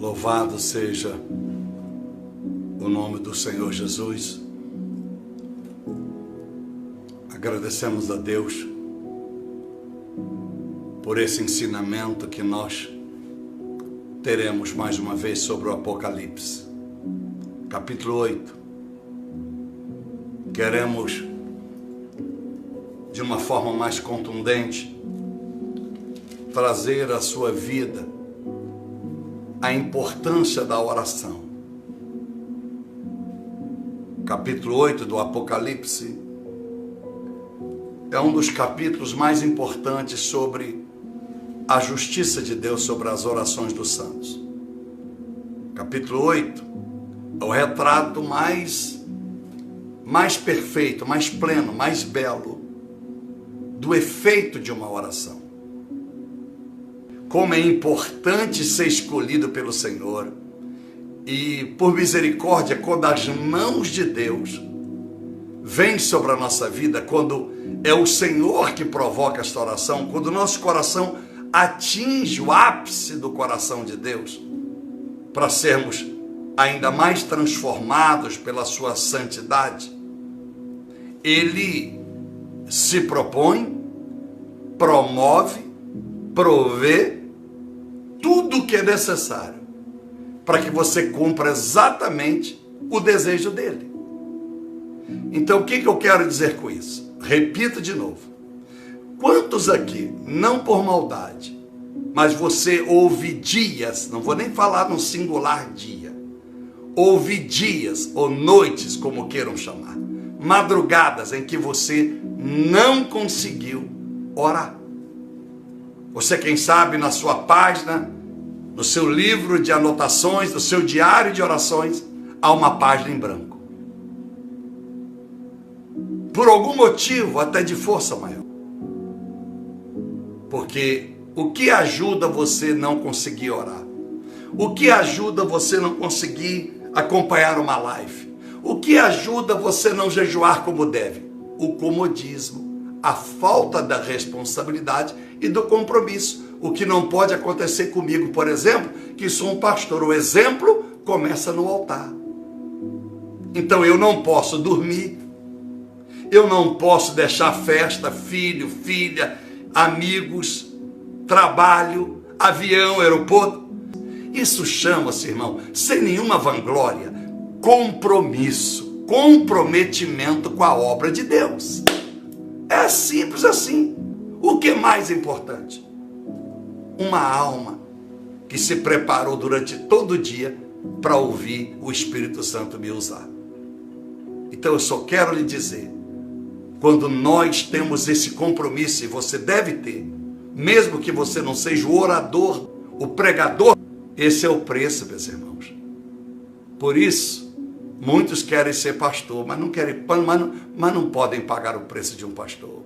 Louvado seja o nome do Senhor Jesus. Agradecemos a Deus por esse ensinamento que nós teremos mais uma vez sobre o Apocalipse. Capítulo 8. Queremos, de uma forma mais contundente, trazer à sua vida a importância da oração. Capítulo 8 do Apocalipse é um dos capítulos mais importantes sobre a justiça de Deus sobre as orações dos santos. Capítulo 8 é o retrato mais perfeito, mais pleno, mais belo do efeito de uma oração. Como é importante ser escolhido pelo Senhor e, por misericórdia, quando as mãos de Deus vêm sobre a nossa vida, quando é o Senhor que provoca esta oração, quando o nosso coração atinge o ápice do coração de Deus, para sermos ainda mais transformados pela sua santidade, Ele se propõe, promove, provê tudo o que é necessário para que você cumpra exatamente o desejo dele. Então, o que eu quero dizer com isso? Repito de novo. Quantos aqui, não por maldade, mas você houve dias, não vou nem falar no singular dia, houve dias ou noites, como queiram chamar, madrugadas em que você não conseguiu orar? Você, quem sabe, na sua página, no seu livro de anotações, no seu diário de orações, há uma página em branco. Por algum motivo, até de força maior. Porque o que ajuda você não conseguir orar? O que ajuda você não conseguir acompanhar uma live? O que ajuda você não jejuar como deve? O comodismo, a falta da responsabilidade e do compromisso. O que não pode acontecer comigo, por exemplo, que sou um pastor. O exemplo começa no altar. Então eu não posso dormir, eu não posso deixar festa, filho, filha, amigos, trabalho, avião, aeroporto. Isso chama-se, irmão, sem nenhuma vanglória, compromisso, comprometimento com a obra de Deus. É simples assim. O que é mais importante? Uma alma que se preparou durante todo o dia para ouvir o Espírito Santo me usar. Então eu só quero lhe dizer, quando nós temos esse compromisso, e você deve ter, mesmo que você não seja o orador, o pregador, esse é o preço, meus irmãos. Por isso, muitos querem ser pastor, mas não podem pagar o preço de um pastor.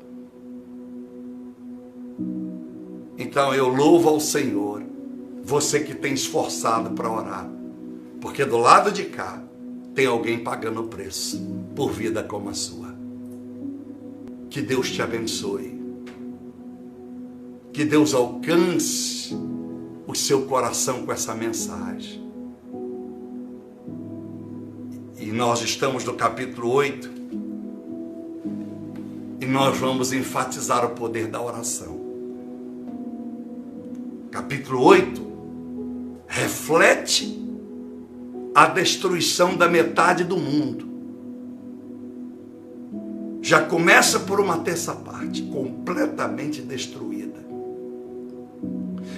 Então eu louvo ao Senhor, você que tem esforçado para orar, porque do lado de cá tem alguém pagando o preço por vida como a sua. Que Deus te abençoe, que Deus alcance o seu coração com essa mensagem. E nós estamos no capítulo 8 e nós vamos enfatizar o poder da oração. Capítulo 8 reflete a destruição da metade do mundo. Já começa por uma terça parte, completamente destruída.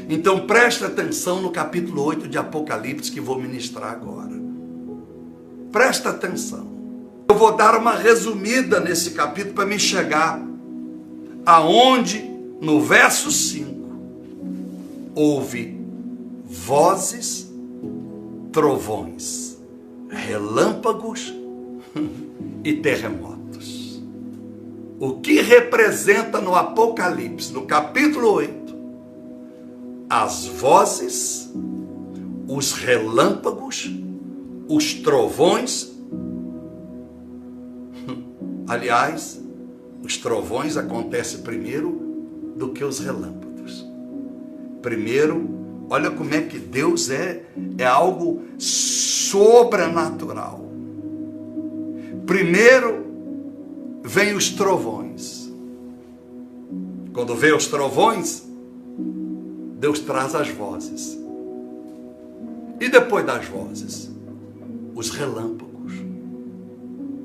Então presta atenção no capítulo 8 de Apocalipse que vou ministrar agora. Presta atenção. Eu vou dar uma resumida nesse capítulo para me chegar aonde, no verso 5, houve vozes, trovões, relâmpagos e terremotos. O que representa no Apocalipse, no capítulo 8, as vozes, os relâmpagos, os trovões. Aliás, os trovões acontecem primeiro do que os relâmpagos. Primeiro, Olha como é que Deus é algo sobrenatural. Primeiro vem os trovões. Quando vem os trovões, Deus traz as vozes. E depois das vozes, os relâmpagos.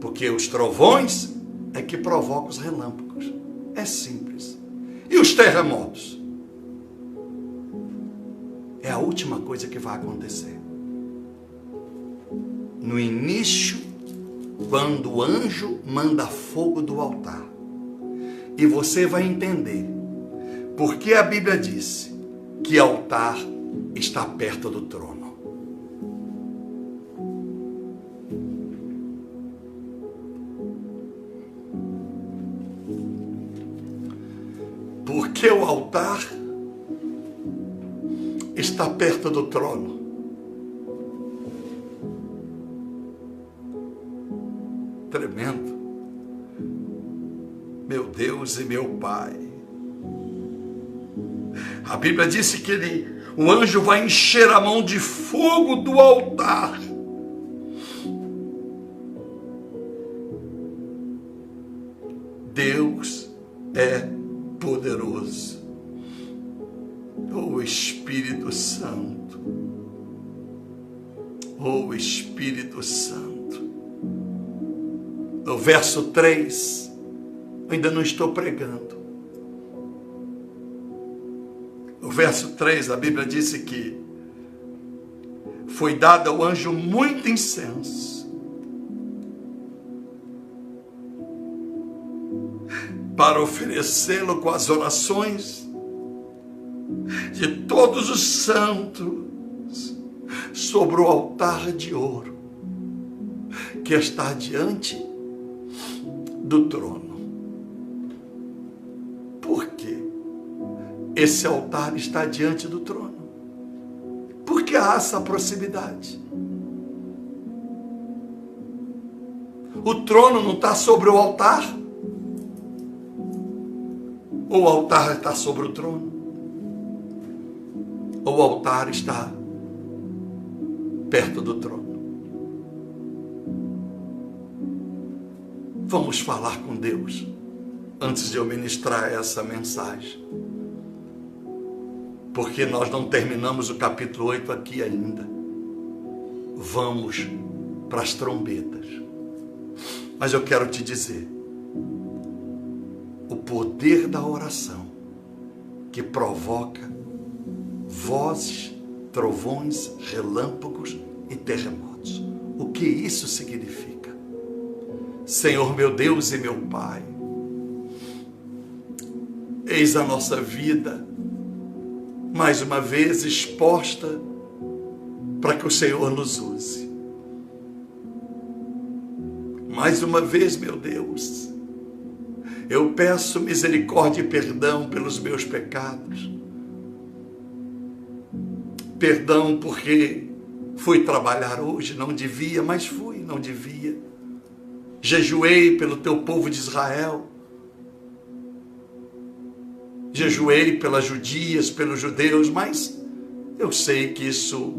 Porque os trovões é que provocam os relâmpagos. É simples. E os terremotos? É a última coisa que vai acontecer. No início, quando o anjo manda fogo do altar. E você vai entender porque a Bíblia disse que altar está perto do trono. Porque o altar está perto do trono. Tremendo. Meu Deus e meu Pai. A Bíblia disse que o anjo vai encher a mão de fogo do altar. Deus é poderoso. Oh Espírito Santo. Oh Espírito Santo. No verso 3, ainda não estou pregando. No verso 3, a Bíblia disse que foi dado ao anjo muito incenso para oferecê-lo com as orações de todos os santos sobre o altar de ouro que está diante do trono. Por quê? Esse altar está diante do trono. Porque há essa proximidade. O trono não está sobre o altar? Ou o altar está sobre o trono? Ou o altar está perto do trono? Vamos falar com Deus antes de eu ministrar essa mensagem. Porque nós não terminamos o capítulo 8 aqui ainda. Vamos para as trombetas. Mas eu quero te dizer, o poder da oração que provoca vozes, trovões, relâmpagos e terremotos. O que isso significa? Senhor meu Deus e meu Pai, eis a nossa vida mais uma vez exposta para que o Senhor nos use. Mais uma vez, meu Deus, eu peço misericórdia e perdão pelos meus pecados. Perdão porque fui trabalhar hoje, não devia, mas fui, não devia. Jejuei pelo teu povo de Israel. Jejuei pelas judias, pelos judeus, mas eu sei que isso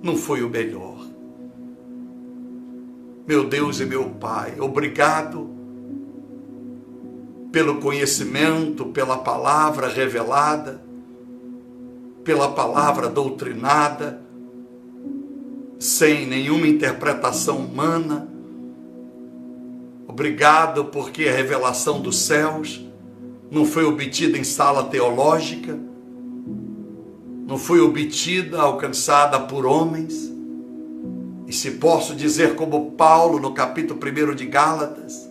não foi o melhor. Meu Deus e meu Pai, obrigado pelo conhecimento, pela palavra revelada, pela palavra doutrinada, sem nenhuma interpretação humana. Obrigado porque a revelação dos céus não foi obtida em sala teológica, não foi obtida, alcançada por homens. E se posso dizer como Paulo no capítulo 1 de Gálatas,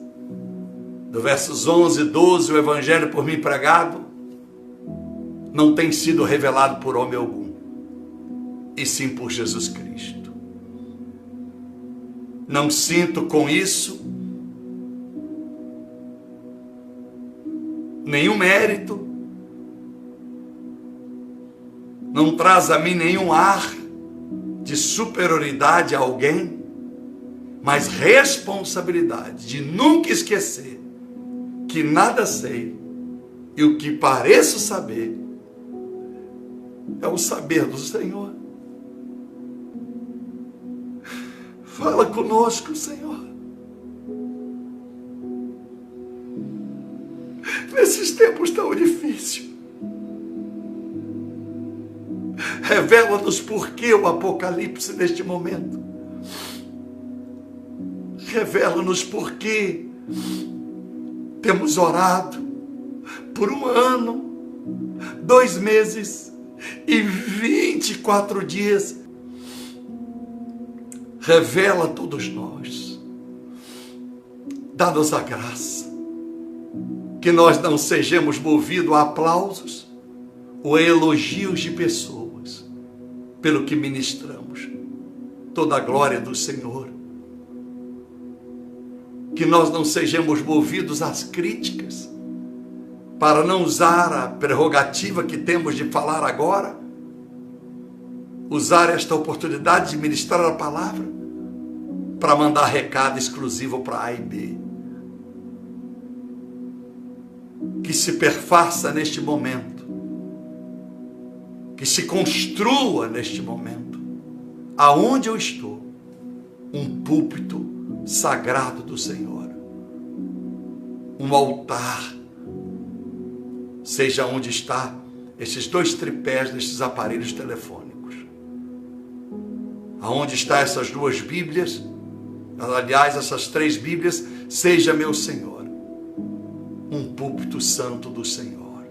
do versos 11 e 12, o evangelho por mim pregado não tem sido revelado por homem algum, e sim por Jesus Cristo. Não sinto com isso nenhum mérito, não traz a mim nenhum ar de superioridade a alguém, mas responsabilidade de nunca esquecer que nada sei e o que pareço saber é o saber do Senhor. Fala conosco, Senhor. Nesses tempos tão difíceis, revela-nos por que o Apocalipse neste momento. Revela-nos por que temos orado por 1 ano, 2 meses e 24 dias. Revela a todos nós. Dá-nos a graça. Que nós não sejamos movidos a aplausos ou a elogios de pessoas pelo que ministramos. Toda a glória do Senhor. Que nós não sejamos movidos às críticas para não usar a prerrogativa que temos de falar agora, usar esta oportunidade de ministrar a palavra para mandar recado exclusivo para A e B. Que se perfaça neste momento, que se construa neste momento, aonde eu estou, um púlpito sagrado do Senhor, um altar, seja onde está esses 2 tripés destes aparelhos telefônicos, aonde está essas 2 Bíblias, aliás, essas 3 Bíblias, seja meu Senhor, um púlpito santo do Senhor.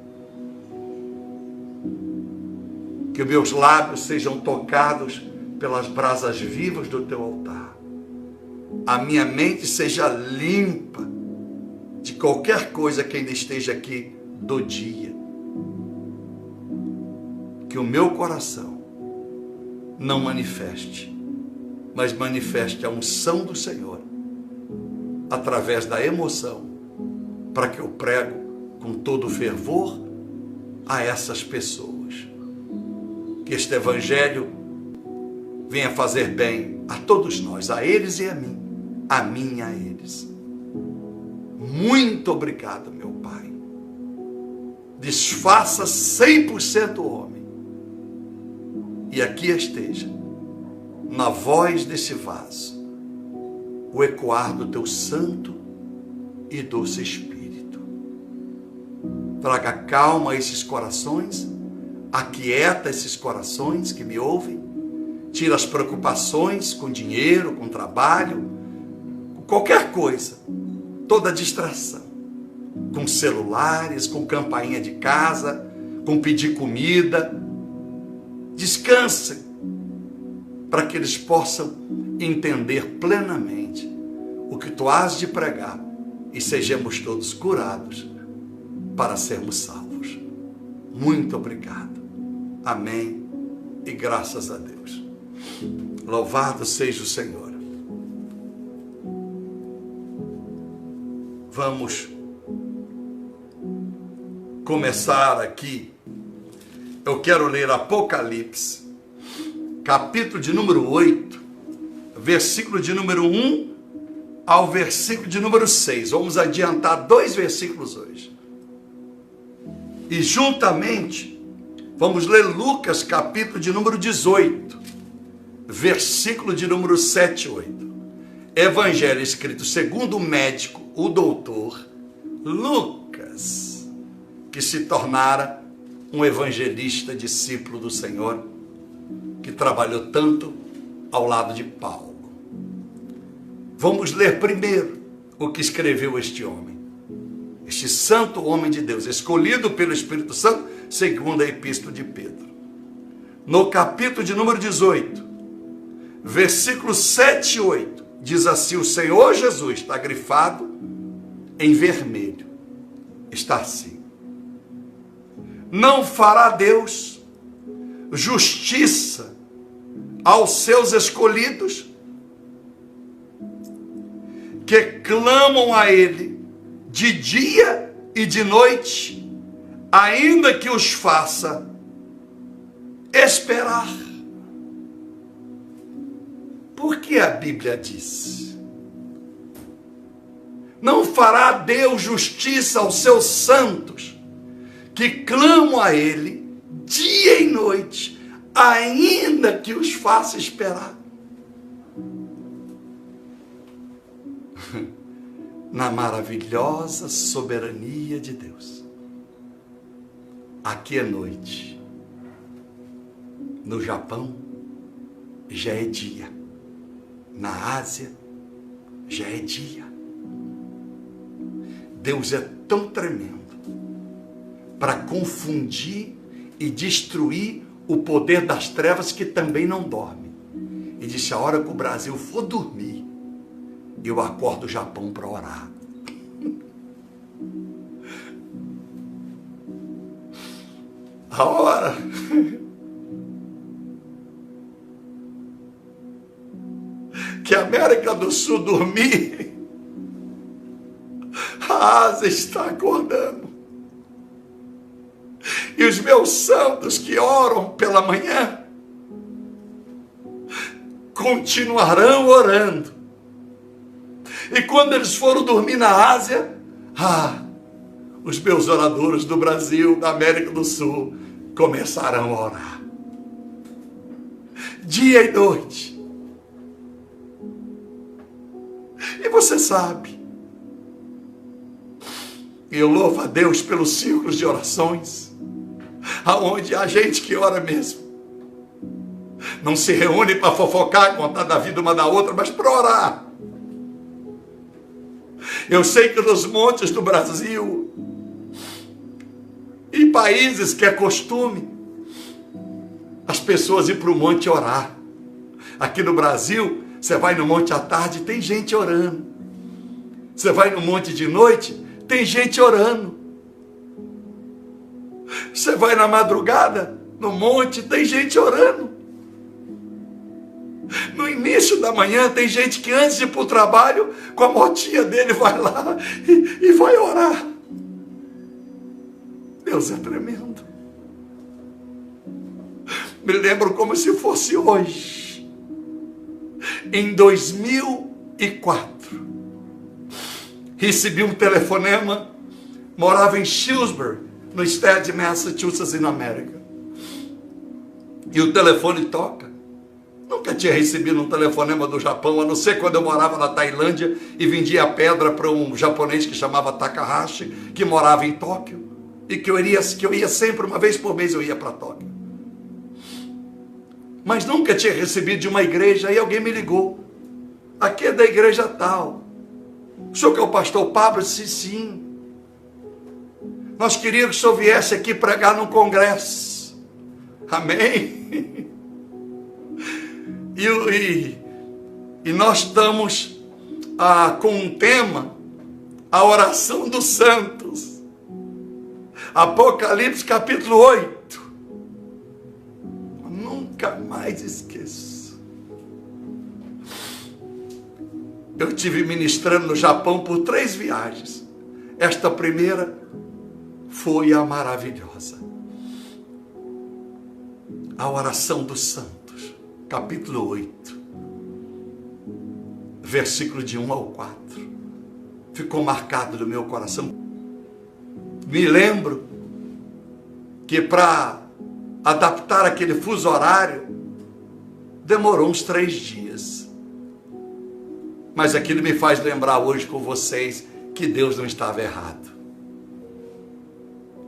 Que meus lábios sejam tocados pelas brasas vivas do teu altar. A minha mente seja limpa de qualquer coisa que ainda esteja aqui do dia. Que o meu coração não manifeste, mas manifeste a unção do Senhor através da emoção, para que eu prego com todo fervor a essas pessoas. Que este Evangelho venha fazer bem a todos nós, a eles e a mim e a eles. Muito obrigado, meu Pai. Desfaça 100% o homem. E aqui esteja, na voz desse vaso, o ecoar do teu santo e doce Espírito. Traga calma a esses corações, aquieta esses corações que me ouvem, tira as preocupações com dinheiro, com trabalho, com qualquer coisa, toda distração, com celulares, com campainha de casa, com pedir comida. Descansem, para que eles possam entender plenamente o que tu has de pregar e sejamos todos curados para sermos salvos. Muito obrigado. Amém e graças a Deus. Louvado seja o Senhor. Vamos começar aqui. Eu quero ler Apocalipse, capítulo de número 8, versículo de número 1 ao versículo de número 6. Vamos adiantar 2 versículos hoje. E juntamente, vamos ler Lucas, capítulo de número 18, versículo de número 7 e 8. Evangelho escrito segundo o médico, o doutor Lucas, que se tornara um evangelista, discípulo do Senhor, que trabalhou tanto ao lado de Paulo. Vamos ler primeiro o que escreveu este homem, este santo homem de Deus, escolhido pelo Espírito Santo, segundo a Epístola de Pedro. No capítulo de número 18, versículos 7 e 8, diz assim: o Senhor Jesus, está grifado em vermelho, está assim: não fará Deus justiça aos seus escolhidos, que clamam a Ele de dia e de noite, ainda que os faça esperar. Por que a Bíblia diz? Não fará Deus justiça aos seus santos, que clamam a Ele dia e noite, ainda que os faça esperar. Na maravilhosa soberania de Deus. Aqui é noite. No Japão, já é dia. Na Ásia, já é dia. Deus é tão tremendo para confundir e destruir o poder das trevas que também não dorme. E disse: a hora que o Brasil for dormir, eu acordo o Japão para orar. A hora que a América do Sul dormir, a Ásia está acordando. E os meus santos que oram pela manhã continuarão orando. E quando eles foram dormir na Ásia, os meus oradores do Brasil, da América do Sul, começarão a orar. Dia e noite. E você sabe, eu louvo a Deus pelos círculos de orações, aonde há gente que ora mesmo. Não se reúne para fofocar, contar da vida uma da outra, mas para orar. Eu sei que nos montes do Brasil, em países que é costume, as pessoas ir para o monte orar. Aqui no Brasil, você vai no monte à tarde, tem gente orando. Você vai no monte de noite, tem gente orando. Você vai na madrugada, no monte, tem gente orando. No início da manhã, tem gente que antes de ir para o trabalho, com a motinha dele, vai lá e vai orar. Deus é tremendo. Me lembro como se fosse hoje. Em 2004, recebi um telefonema, morava em Shrewsbury, no estado de Massachusetts, na América. E o telefone toca. Nunca tinha recebido um telefonema do Japão, a não ser quando eu morava na Tailândia e vendia pedra para um japonês que chamava Takahashi, que morava em Tóquio, e que eu ia sempre, uma vez por mês eu ia para Tóquio. Mas nunca tinha recebido de uma igreja. Aí alguém me ligou: aqui é da igreja tal. O senhor que é o pastor Pablo? Eu disse: sim. Nós queríamos que o senhor viesse aqui pregar num congresso. Amém? E nós estamos com um tema, a oração dos santos. Apocalipse capítulo 8. Nunca mais esqueço. Eu estive ministrando no Japão por 3 viagens. Esta primeira foi a maravilhosa. A oração dos santos, capítulo 8, versículo de 1 ao 4. Ficou marcado no meu coração. Me lembro que para adaptar aquele fuso horário, demorou uns 3 dias. Mas aquilo me faz lembrar hoje com vocês que Deus não estava errado.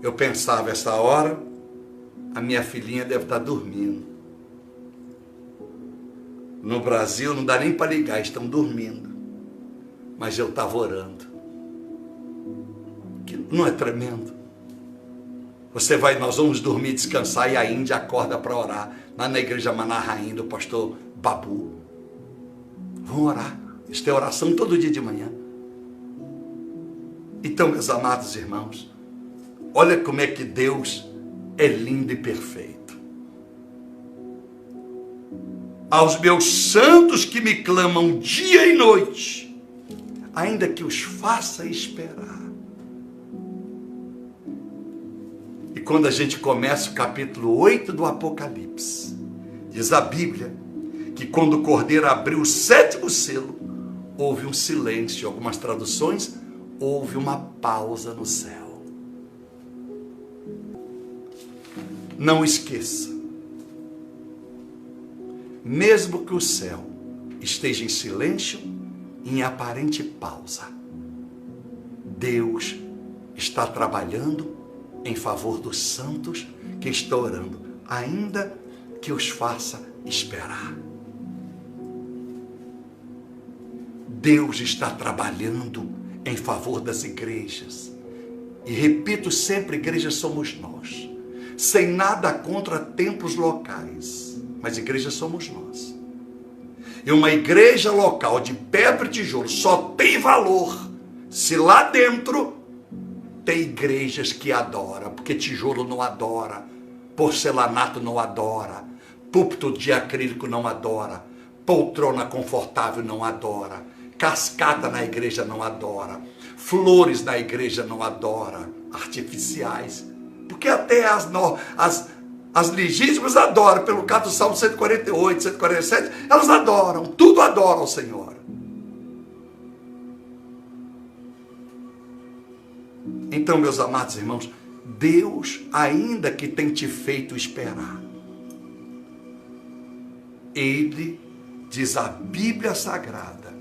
Eu pensava, essa hora, a minha filhinha deve estar dormindo. No Brasil não dá nem para ligar, estão dormindo. Mas eu estava orando. Não é tremendo? Nós vamos dormir, descansar, e a Índia acorda para orar, lá na igreja Manarraim, do pastor Babu. Vão orar. Isso é oração todo dia de manhã. Então, meus amados irmãos, olha como é que Deus é lindo e perfeito. Aos meus santos que me clamam dia e noite, ainda que os faça esperar. E quando a gente começa o capítulo 8 do Apocalipse, diz a Bíblia que quando o Cordeiro abriu o 7º selo, houve um silêncio. Em algumas traduções, houve uma pausa no céu. não esqueça, mesmo que o céu esteja em silêncio, em aparente pausa, Deus está trabalhando em favor dos santos que estão orando, ainda que os faça esperar. Deus está trabalhando em favor das igrejas. E repito sempre, igrejas somos nós. Sem nada contra templos locais, mas igreja somos nós. E uma igreja local de pedra e tijolo só tem valor se lá dentro tem igrejas que adoram, porque tijolo não adora, porcelanato não adora, púlpito de acrílico não adora, poltrona confortável não adora, cascata na igreja não adora, flores na igreja não adora, artificiais, porque até as legítimas adoram, pelo caso do Salmo 148, 147, elas adoram, tudo adora ao Senhor. Então, meus amados irmãos, Deus, ainda que tem te feito esperar, Ele, diz a Bíblia Sagrada,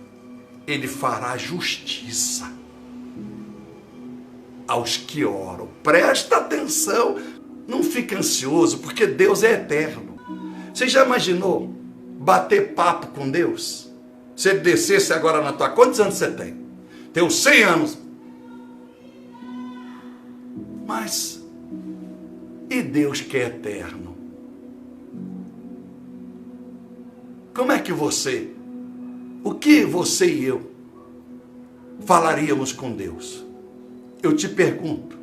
Ele fará justiça aos que oram. Presta atenção, não fique ansioso, porque Deus é eterno. Você já imaginou bater papo com Deus? Se Ele descesse agora na tua... Quantos anos você tem? Tenho 100 anos. Mas, e Deus que é eterno? Como é que o que você e eu falaríamos com Deus? Eu te pergunto.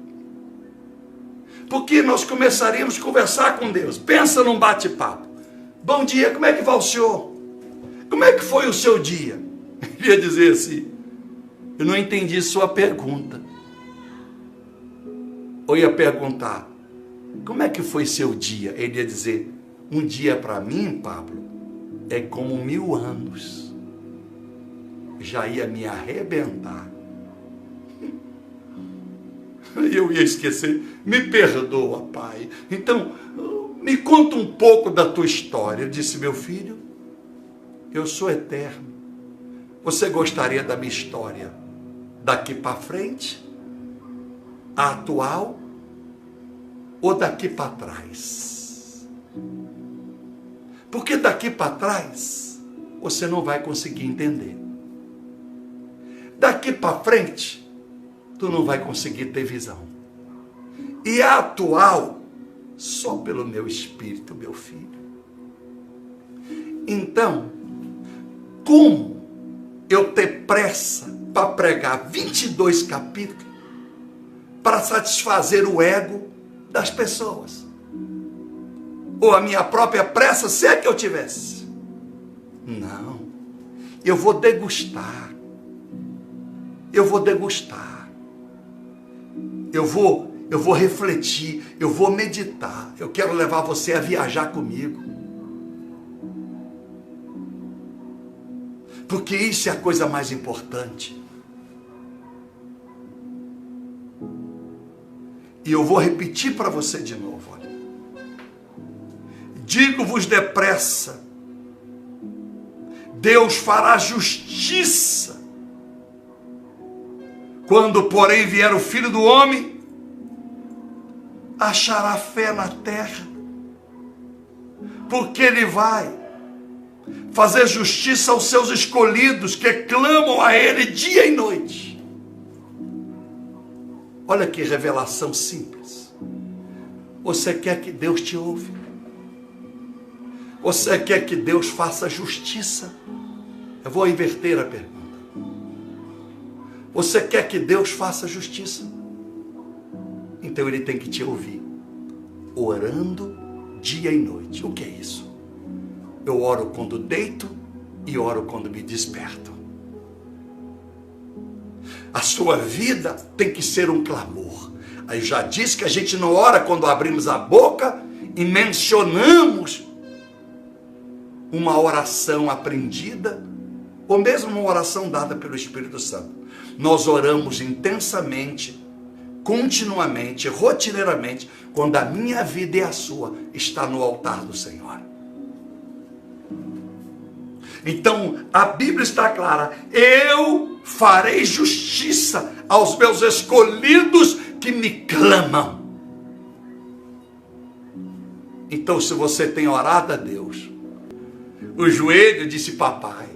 Porque nós começaríamos a conversar com Deus. Pensa num bate-papo. Bom dia, como é que vai o senhor? Como é que foi o seu dia? Ele ia dizer assim, eu não entendi sua pergunta. Ou ia perguntar, como é que foi seu dia? Ele ia dizer, um dia para mim, Pablo, é como 1000 anos. Já ia me arrebentar. Eu ia esquecer, me perdoa, pai. Então, me conta um pouco da tua história. Eu disse, meu filho, eu sou eterno. Você gostaria da minha história daqui para frente? A atual ou daqui para trás? Porque daqui para trás você não vai conseguir entender. Daqui para frente tu não vai conseguir ter visão. E a atual só pelo meu espírito, meu filho. Então, como eu ter pressa para pregar 22 capítulos para satisfazer o ego das pessoas? Ou a minha própria pressa, se é que eu tivesse? Não. Eu vou degustar. Eu vou degustar. Eu vou refletir. Eu vou meditar. Eu quero levar você a viajar comigo. Porque isso é a coisa mais importante. E eu vou repetir para você de novo, olha. Digo-vos depressa, Deus fará justiça. Quando, porém, vier o Filho do Homem, achará fé na terra. Porque Ele vai fazer justiça aos seus escolhidos, que clamam a Ele dia e noite. Olha que revelação simples. Você quer que Deus te ouve? Você quer que Deus faça justiça? Eu vou inverter a pergunta. Você quer que Deus faça justiça? Então Ele tem que te ouvir, orando dia e noite. O que é isso? Eu oro quando deito e oro quando me desperto. A sua vida tem que ser um clamor. Aí já disse que a gente não ora quando abrimos a boca e mencionamos uma oração aprendida, ou mesmo uma oração dada pelo Espírito Santo. Nós oramos intensamente continuamente, rotineiramente, quando a minha vida e a sua está no altar do Senhor. Então, a Bíblia está clara: eu farei justiça aos meus escolhidos que me clamam. Então, se você tem orado a Deus, o joelho disse papai,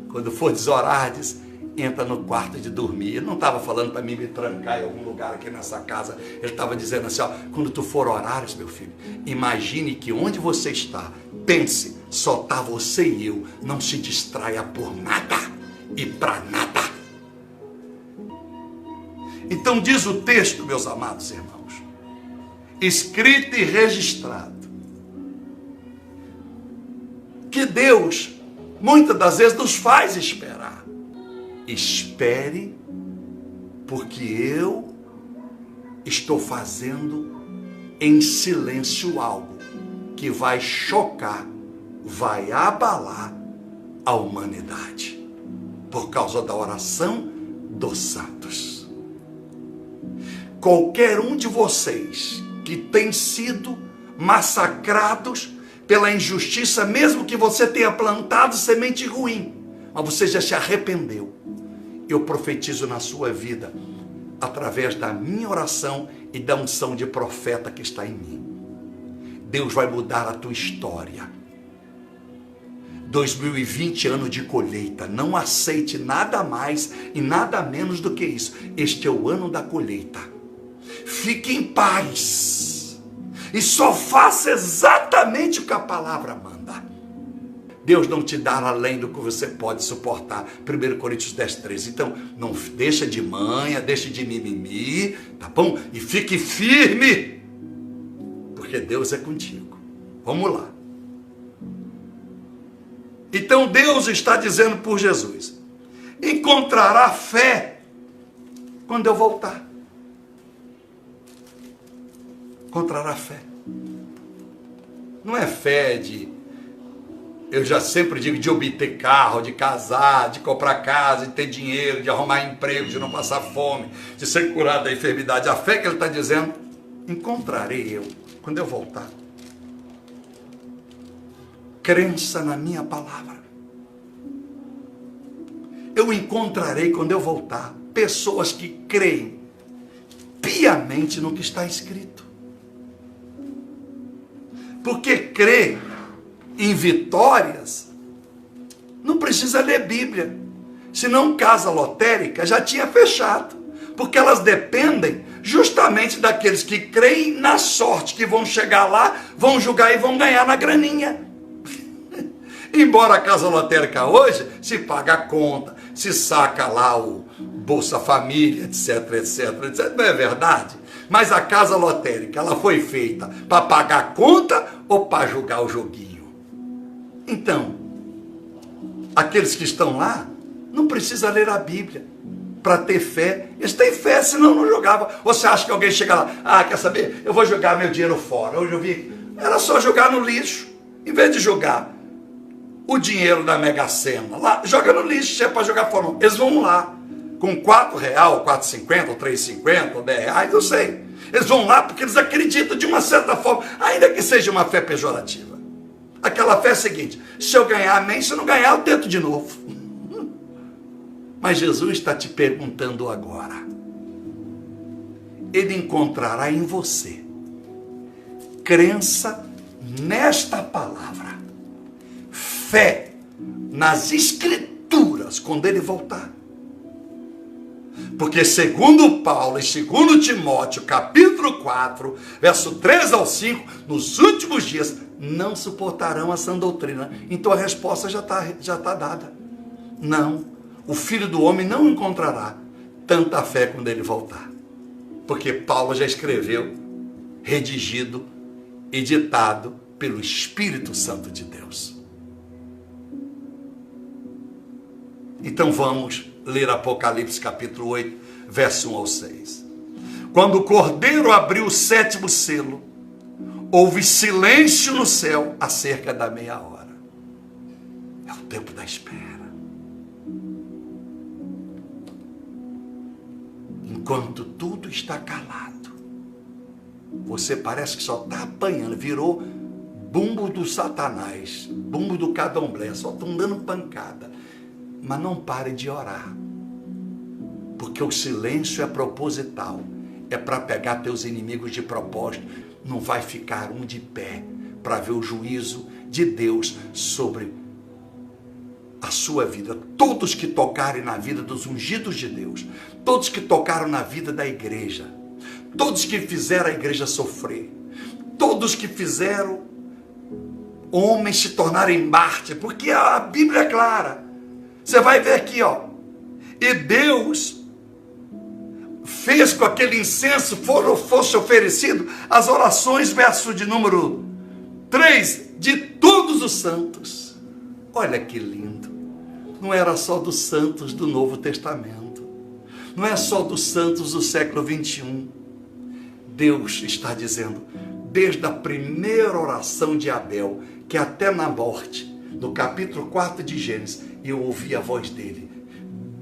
quando for desorar, diz, entra no quarto de dormir. Ele não estava falando para mim me trancar em algum lugar aqui nessa casa. Ele estava dizendo assim, ó, quando tu for orares, meu filho, imagine que onde você está, pense, só está você e eu, não se distraia por nada e para nada. Então diz o texto, meus amados irmãos, escrito e registrado, que Deus muitas das vezes nos faz esperar. Espere, porque eu estou fazendo em silêncio algo que vai chocar, vai abalar a humanidade, por causa da oração dos santos. Qualquer um de vocês que tem sido massacrados pela injustiça, mesmo que você tenha plantado semente ruim, mas você já se arrependeu, eu profetizo na sua vida, através da minha oração e da unção de profeta que está em mim, Deus vai mudar a tua história. 2020, ano de colheita, não aceite nada mais e nada menos do que isso. Este é o ano da colheita. Fique em paz e só faça exatamente o que a palavra manda. Deus não te dará além do que você pode suportar. 1 Coríntios 10, 13. Então, não deixa de manha, deixa de mimimi, tá bom? E fique firme, porque Deus é contigo. Vamos lá. Então, Deus está dizendo por Jesus, encontrará fé quando eu voltar. Encontrará fé. Não é fé de... Eu já sempre digo de obter carro, de casar, de comprar casa, de ter dinheiro, de arrumar emprego, de não passar fome, de ser curado da enfermidade. A fé que ele está dizendo, encontrarei eu quando eu voltar. Crença na minha palavra. Eu encontrarei quando eu voltar pessoas que creem piamente no que está escrito. Porque crer em vitórias, não precisa ler Bíblia. Senão casa lotérica já tinha fechado. Porque elas dependem justamente daqueles que creem na sorte, que vão chegar lá, vão julgar e vão ganhar na graninha. Embora a casa lotérica hoje se paga a conta, se saca lá o Bolsa Família, etc, etc, etc. Não é verdade? Mas a casa lotérica, ela foi feita para pagar a conta ou para jogar o joguinho? Então, aqueles que estão lá, não precisa ler a Bíblia para ter fé. Eles têm fé, senão não jogava. Você acha que alguém chega lá, quer saber? Eu vou jogar meu dinheiro fora. Hoje eu vi, era só jogar no lixo. Em vez de jogar o dinheiro da Mega Sena, lá, joga no lixo, se é para jogar fora. Eles vão lá, com R$4, R$4,50, ou R$3,50, ou R$10, não sei. Eles vão lá porque eles acreditam de uma certa forma, ainda que seja uma fé pejorativa. Aquela fé é a seguinte, se eu ganhar, amém, se eu não ganhar, eu tento de novo. Mas Jesus está te perguntando agora. Ele encontrará em você crença nesta palavra, fé nas escrituras quando ele voltar. Porque segundo Paulo e segundo Timóteo, capítulo 4, verso 3 ao 5, nos últimos dias não suportarão a sã doutrina. Então a resposta já está dada. Não, o Filho do Homem não encontrará tanta fé quando ele voltar. Porque Paulo já escreveu, redigido, editado pelo Espírito Santo de Deus. Então vamos ler Apocalipse capítulo 8, verso 1 ao 6. Quando o Cordeiro abriu o 7º selo, houve silêncio no céu acerca da meia hora. É o tempo da espera. enquanto tudo está calado, você parece que só está apanhando, virou bumbo do Satanás, bumbo do candomblé, só estão dando pancada. Mas não pare de orar, porque o silêncio é proposital, é para pegar teus inimigos de propósito. Não vai ficar um de pé para ver o juízo de Deus sobre a sua vida. Todos que tocarem na vida dos ungidos de Deus, todos que tocaram na vida da igreja, todos que fizeram a igreja sofrer, todos que fizeram homens se tornarem mártires, porque a Bíblia é clara. Você vai ver aqui, ó. E Deus fez com que aquele incenso fosse oferecido as orações, verso de número 3, de todos os santos. Olha que lindo. Não era só dos santos do Novo Testamento. Não é só dos santos do século 21. Deus está dizendo, desde a primeira oração de Abel, que até na morte, no capítulo 4 de Gênesis, eu ouvi a voz dele.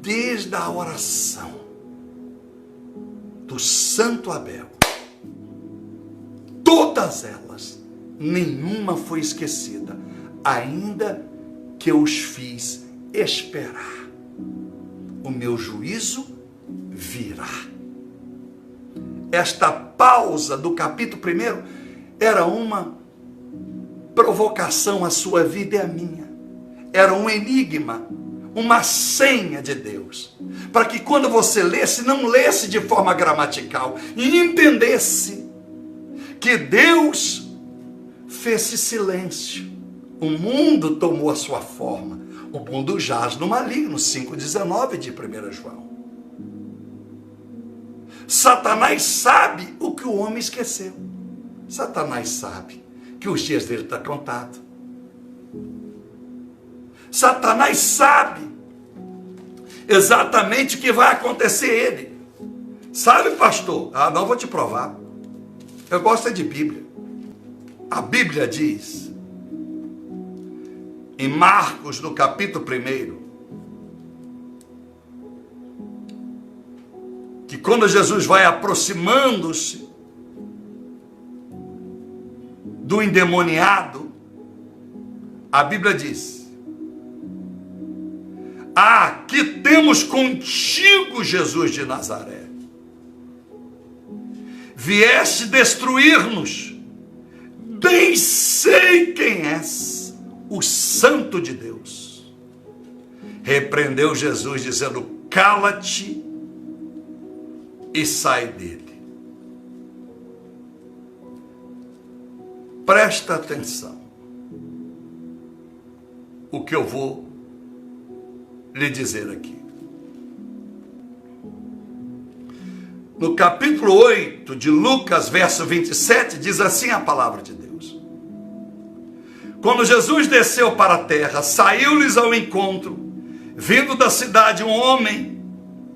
Desde a oração do santo Abel, todas elas, nenhuma foi esquecida, ainda que eu os fiz esperar. O meu juízo virá. Esta pausa do capítulo 1 era uma provocação à sua vida e à minha. Era um enigma, uma senha de Deus, para que quando você lesse, não lesse de forma gramatical, e entendesse que Deus fez silêncio. O mundo tomou a sua forma. O mundo jaz no maligno, 5,19 de 1 João. Satanás sabe o que o homem esqueceu. Satanás sabe que os dias dele estão contados. Satanás sabe exatamente o que vai acontecer a ele. Sabe, pastor? Ah, não, vou te provar. Eu gosto de Bíblia. A Bíblia diz, em Marcos, no capítulo 1, que quando Jesus vai aproximando-se do endemoniado, a Bíblia diz, aqui temos contigo, Jesus de Nazaré. Vieste destruir-nos, bem sei quem és, o Santo de Deus. Repreendeu Jesus, dizendo, cala-te e sai dele. Presta atenção. O que eu vou lhe dizer aqui. No capítulo 8 de Lucas, verso 27, diz assim a palavra de Deus. Quando Jesus desceu para a terra, saiu-lhes ao encontro, vindo da cidade um homem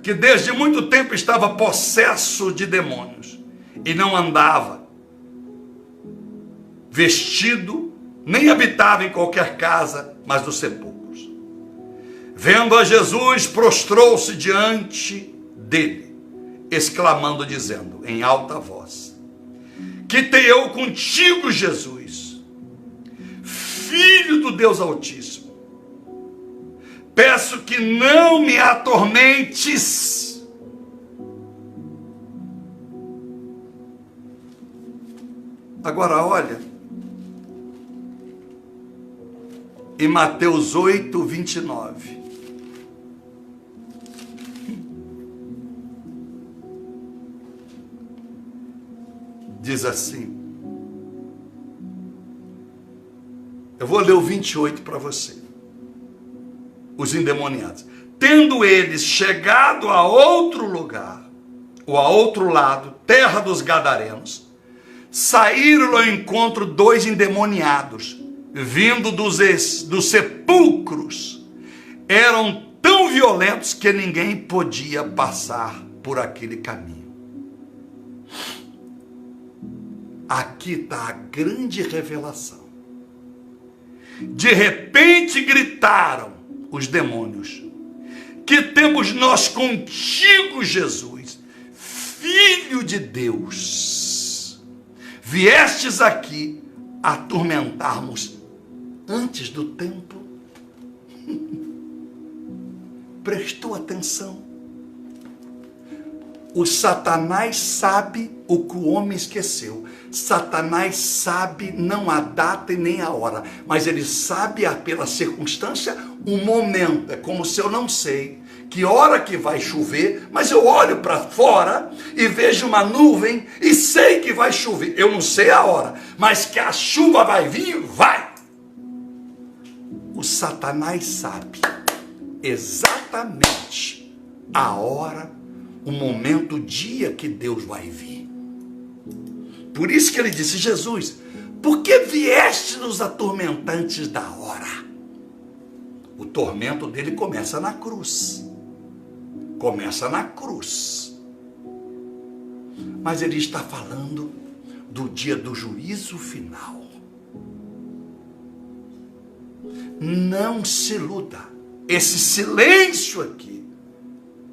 que desde muito tempo estava possesso de demônios e não andava vestido, nem habitava em qualquer casa, mas nos sepulcros. Vendo a Jesus, prostrou-se diante dele, exclamando, dizendo em alta voz, que tenho eu contigo, Jesus, Filho do Deus Altíssimo, peço que não me atormentes. Agora olha, em Mateus 8, 29. Diz assim, eu vou ler o 28 para você. Os endemoniados. Tendo eles chegado a outro lugar, ou a outro lado, terra dos Gadarenos, saíram ao encontro dois endemoniados, vindo dos sepulcros. Eram tão violentos que ninguém podia passar por aquele caminho. Aqui está a grande revelação. De repente gritaram os demônios, que temos nós contigo, Jesus, Filho de Deus, viestes aqui atormentar-nos antes do tempo. Prestou atenção? O Satanás sabe o que o homem esqueceu. Satanás sabe não a data e nem a hora, mas ele sabe pela circunstância o momento. É como se eu não sei que hora que vai chover, mas eu olho para fora e vejo uma nuvem e sei que vai chover. Eu não sei a hora, mas que a chuva vai vir, vai. O Satanás sabe exatamente a hora, o momento, o dia que Deus vai vir. Por isso que ele disse: Jesus, por que vieste nos atormentar antes da hora? O tormento dele começa na cruz. Começa na cruz. Mas ele está falando do dia do juízo final. Não se iluda. Esse silêncio aqui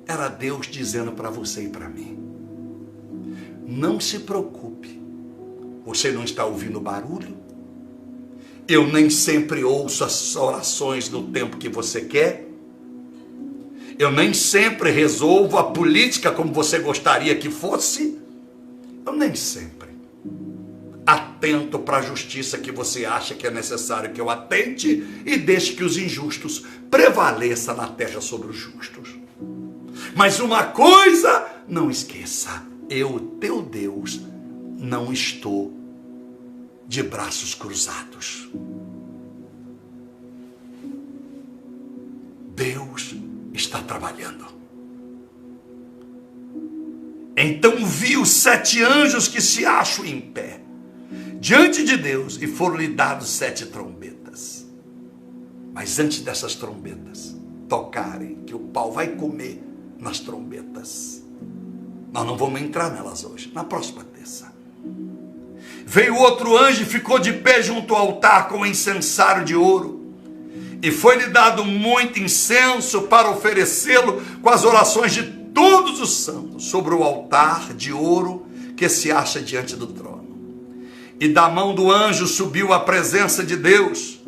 era Deus dizendo para você e para mim: não se preocupe. Você não está ouvindo barulho? Eu nem sempre ouço as orações no tempo que você quer. Eu nem sempre resolvo a política como você gostaria que fosse. Eu nem sempre atento para a justiça que você acha que é necessário que eu atente e deixe que os injustos prevaleçam na terra sobre os justos. Mas uma coisa, não esqueça: eu, teu Deus, não estou de braços cruzados. Deus está trabalhando. Então vi os 7 anjos que se acham em pé diante de Deus, e foram-lhe dados 7 trombetas. Mas antes dessas trombetas tocarem, que o pau vai comer nas trombetas, nós não vamos entrar nelas hoje, na próxima terça. Veio outro anjo e ficou de pé junto ao altar com um incensário de ouro, e foi-lhe dado muito incenso para oferecê-lo com as orações de todos os santos sobre o altar de ouro que se acha diante do trono. E da mão do anjo subiu à presença de Deus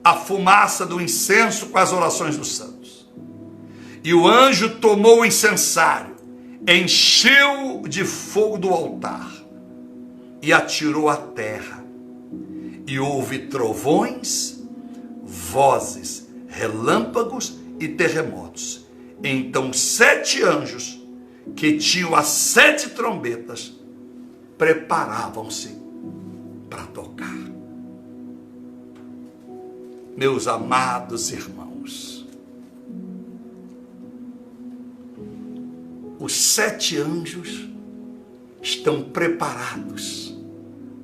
a fumaça do incenso com as orações dos santos. E o anjo tomou o incensário, encheu de fogo do altar e atirou à terra. E houve trovões, vozes, relâmpagos e terremotos. Então 7 anjos que tinham as 7 trombetas preparavam-se para tocar. Meus amados irmãos, os 7 anjos estão preparados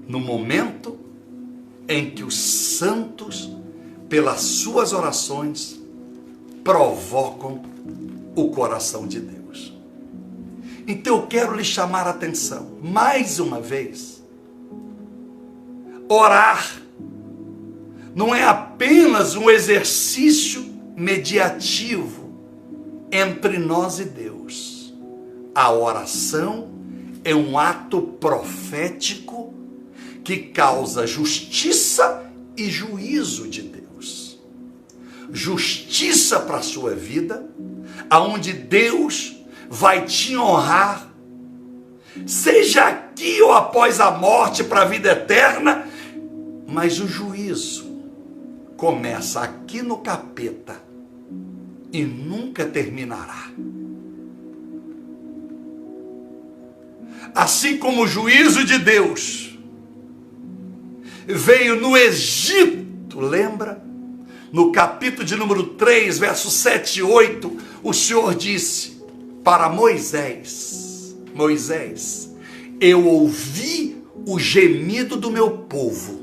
no momento em que os santos, pelas suas orações, provocam o coração de Deus. Então eu quero lhe chamar a atenção, mais uma vez: orar não é apenas um exercício mediativo entre nós e Deus. A oração é um ato profético que causa justiça e juízo de Deus. Justiça para a sua vida, aonde Deus vai te honrar, seja aqui ou após a morte, para a vida eterna. Mas o juízo começa aqui no capeta e nunca terminará. Assim como o juízo de Deus veio no Egito, lembra? No capítulo de número 3, versos 7 e 8, o Senhor disse para Moisés: Moisés, eu ouvi o gemido do meu povo,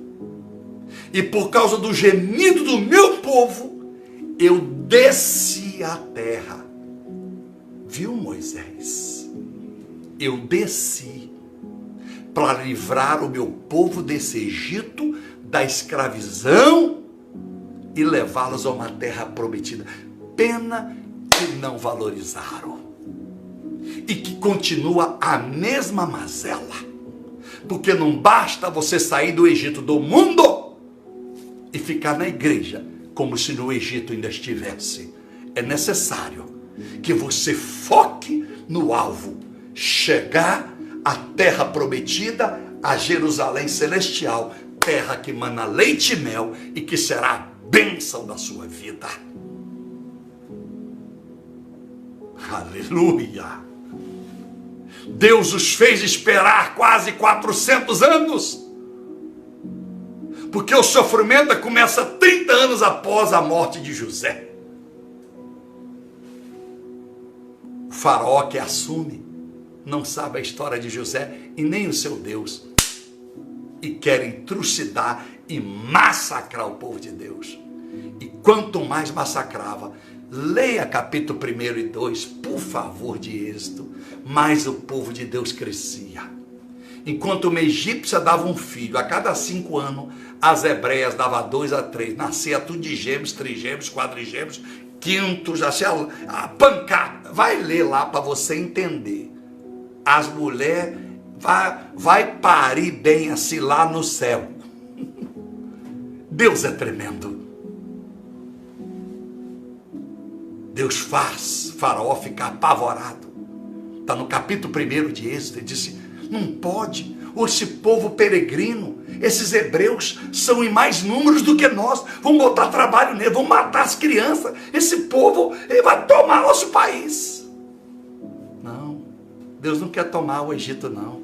e por causa do gemido do meu povo, eu desci à terra. Viu, Moisés? Eu desci para livrar o meu povo desse Egito, da escravidão, e levá-los a uma terra prometida. Pena que não valorizaram. e que continua a mesma mazela. Porque não basta você sair do Egito do mundo e ficar na igreja como se no Egito ainda estivesse. É necessário que você foque no alvo, chegar à terra prometida, a Jerusalém celestial, terra que mana leite e mel e que será a bênção da sua vida. Aleluia! Deus os fez esperar quase 400 anos, porque o sofrimento começa 30 anos após a morte de José. O faraó que assume não sabe a história de José e nem o seu Deus, e querem trucidar e massacrar o povo de Deus. E quanto mais massacrava, leia capítulo 1 e 2, por favor, de Êxodo, mais o povo de Deus crescia. Enquanto uma egípcia dava um filho a cada 5 anos, as hebreias davam 2 a 3, nascia tudo de gêmeos, trigêmeos, quadrigêmeos, quintos, assim, a pancada. Vai ler lá para você entender. As mulheres vai parir bem assim lá no céu. Deus é tremendo. Deus faz Faraó ficar apavorado. Está no capítulo 1 de Êxodo. Ele disse: não pode, esse povo peregrino, esses hebreus são em mais números do que nós, vamos botar trabalho nele, vamos matar as crianças, esse povo ele vai tomar nosso país. Não, Deus não quer tomar o Egito não,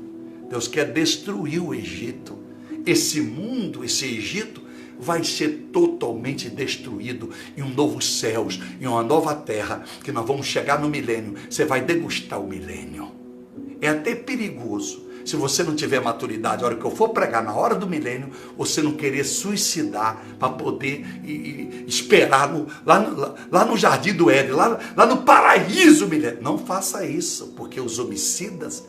Deus quer destruir o Egito. Esse mundo, esse Egito vai ser totalmente destruído em um novo céus, em uma nova terra, que nós vamos chegar no milênio. Você vai degustar o milênio. É até perigoso, se você não tiver maturidade, a hora que eu for pregar na hora do milênio, você não querer suicidar para poder esperar lá no Jardim do Éden, lá no paraíso milênio. Não faça isso, porque os homicidas,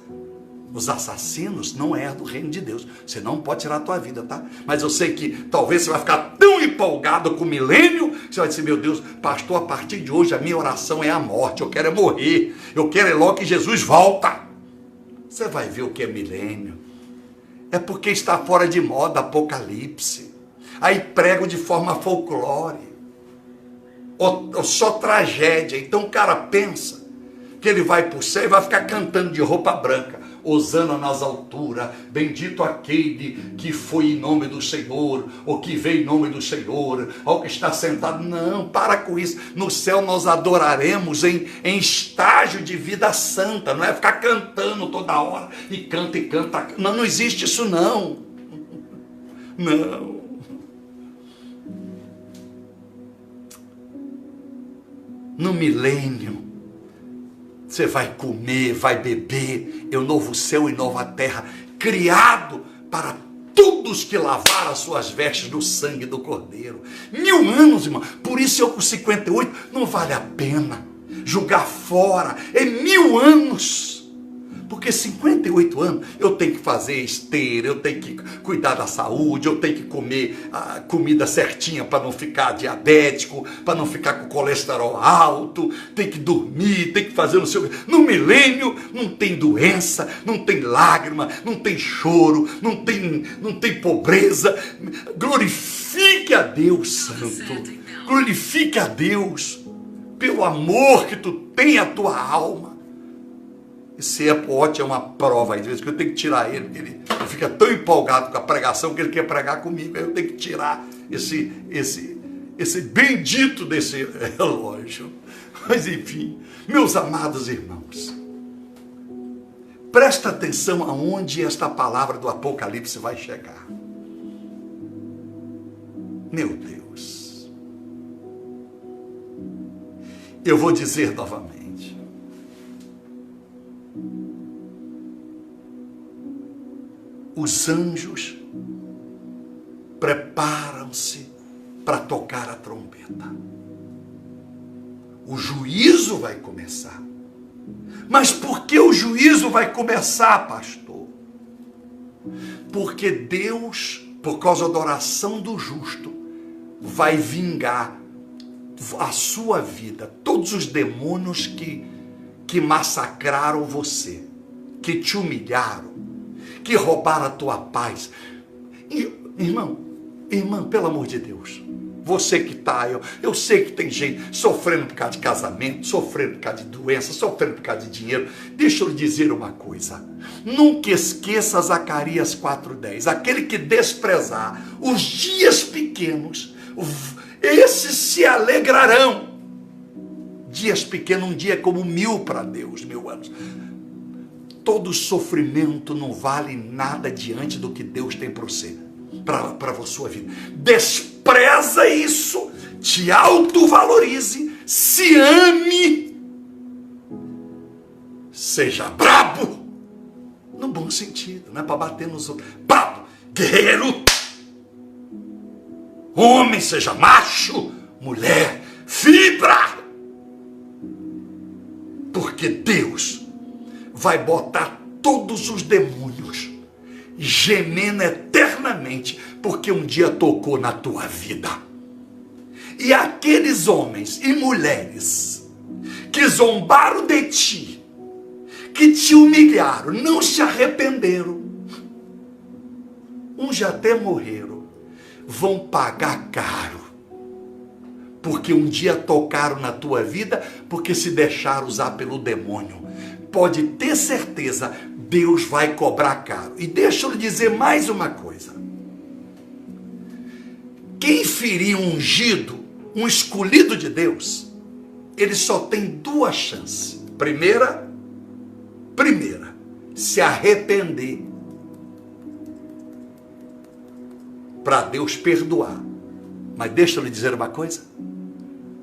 os assassinos não é do reino de Deus. Você não pode tirar a tua vida, tá? Mas eu sei que talvez você vai ficar tão empolgado com o milênio, que você vai dizer: meu Deus, pastor, a partir de hoje a minha oração é a morte, eu quero é morrer, eu quero é logo que Jesus volta. Você vai ver o que é milênio. É porque está fora de moda Apocalipse. Aí prego de forma folclore, ou só tragédia. Então o cara pensa que ele vai para o céu e vai ficar cantando de roupa branca: hosana nas alturas, bendito aquele que foi em nome do Senhor, ou que veio em nome do Senhor, ou que está sentado. Não, para com isso. No céu nós adoraremos em estágio de vida santa, não é ficar cantando toda hora, e canta. Não, não existe isso não. Não. No milênio, você vai comer, vai beber, é o novo céu e nova terra, criado para todos que lavaram as suas vestes no sangue do Cordeiro. 1000 anos, irmão. Por isso eu com 58, não vale a pena jogar fora. É 1000 anos. Porque 58 anos, eu tenho que fazer esteira, eu tenho que cuidar da saúde, eu tenho que comer a comida certinha para não ficar diabético, para não ficar com colesterol alto, tem que dormir, tem que fazer no seu... No milênio não tem doença, não tem lágrima, não tem choro, não tem pobreza. Glorifique a Deus, Santo. Glorifique a Deus pelo amor que tu tem à tua alma. Esse AirPod é uma prova, às vezes que eu tenho que tirar ele, porque ele fica tão empolgado com a pregação que ele quer pregar comigo. Aí eu tenho que tirar esse bendito desse relógio. Mas enfim, meus amados irmãos, presta atenção aonde esta palavra do Apocalipse vai chegar. Meu Deus, eu vou dizer novamente. Os anjos preparam-se para tocar a trombeta. O juízo vai começar. Mas por que o juízo vai começar, pastor? Porque Deus, por causa da oração do justo, vai vingar a sua vida, todos os demônios que massacraram você, que te humilharam, que roubaram a tua paz. Irmã, pelo amor de Deus, você que está, eu sei que tem gente sofrendo por causa de casamento, sofrendo por causa de doença, sofrendo por causa de dinheiro. Deixa eu lhe dizer uma coisa. Nunca esqueça Zacarias 4:10. Aquele que desprezar os dias pequenos, esses se alegrarão. Dias pequenos, um dia é como 1000 para Deus, 1000 anos. Todo sofrimento não vale nada diante do que Deus tem para você, para a sua vida. Despreza isso, te autovalorize, se ame, seja brabo, no bom sentido, não é para bater nos outros. Brabo, guerreiro, homem, seja macho, mulher, fibra, porque Deus vai botar todos os demônios gemendo eternamente, porque um dia tocou na tua vida. E aqueles homens e mulheres que zombaram de ti, que te humilharam, não se arrependeram, uns já até morreram, vão pagar caro, porque um dia tocaram na tua vida, porque se deixaram usar pelo demônio. Pode ter certeza, Deus vai cobrar caro. E deixa eu lhe dizer mais uma coisa. Quem ferir um ungido, um escolhido de Deus, ele só tem 2 chances. Primeira, se arrepender, para Deus perdoar. Mas deixa eu lhe dizer uma coisa.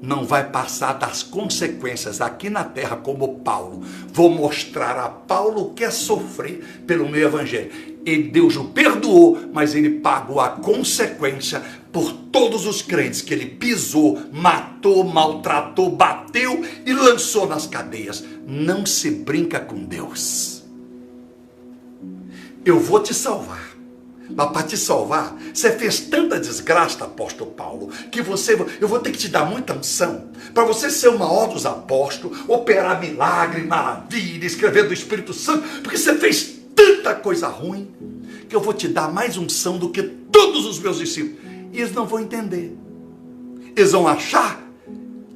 Não vai passar das consequências aqui na terra como Paulo. Vou mostrar a Paulo o que é sofrer pelo meu evangelho. E Deus o perdoou, mas ele pagou a consequência por todos os crentes que ele pisou, matou, maltratou, bateu e lançou nas cadeias. Não se brinca com Deus. Eu vou te salvar. Mas para te salvar, você fez tanta desgraça, apóstolo Paulo, que eu vou ter que te dar muita unção, para você ser o maior dos apóstolos, operar milagre, maravilha, escrever do Espírito Santo, porque você fez tanta coisa ruim, que eu vou te dar mais unção do que todos os meus discípulos. E eles não vão entender. Eles vão achar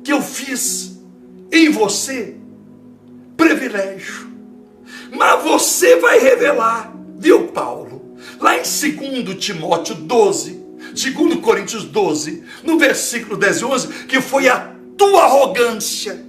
que eu fiz em você privilégio. Mas você vai revelar, viu, Paulo? Lá em 2 Timóteo 12, 2 Coríntios 12, no versículo 10 e 11, que foi a tua arrogância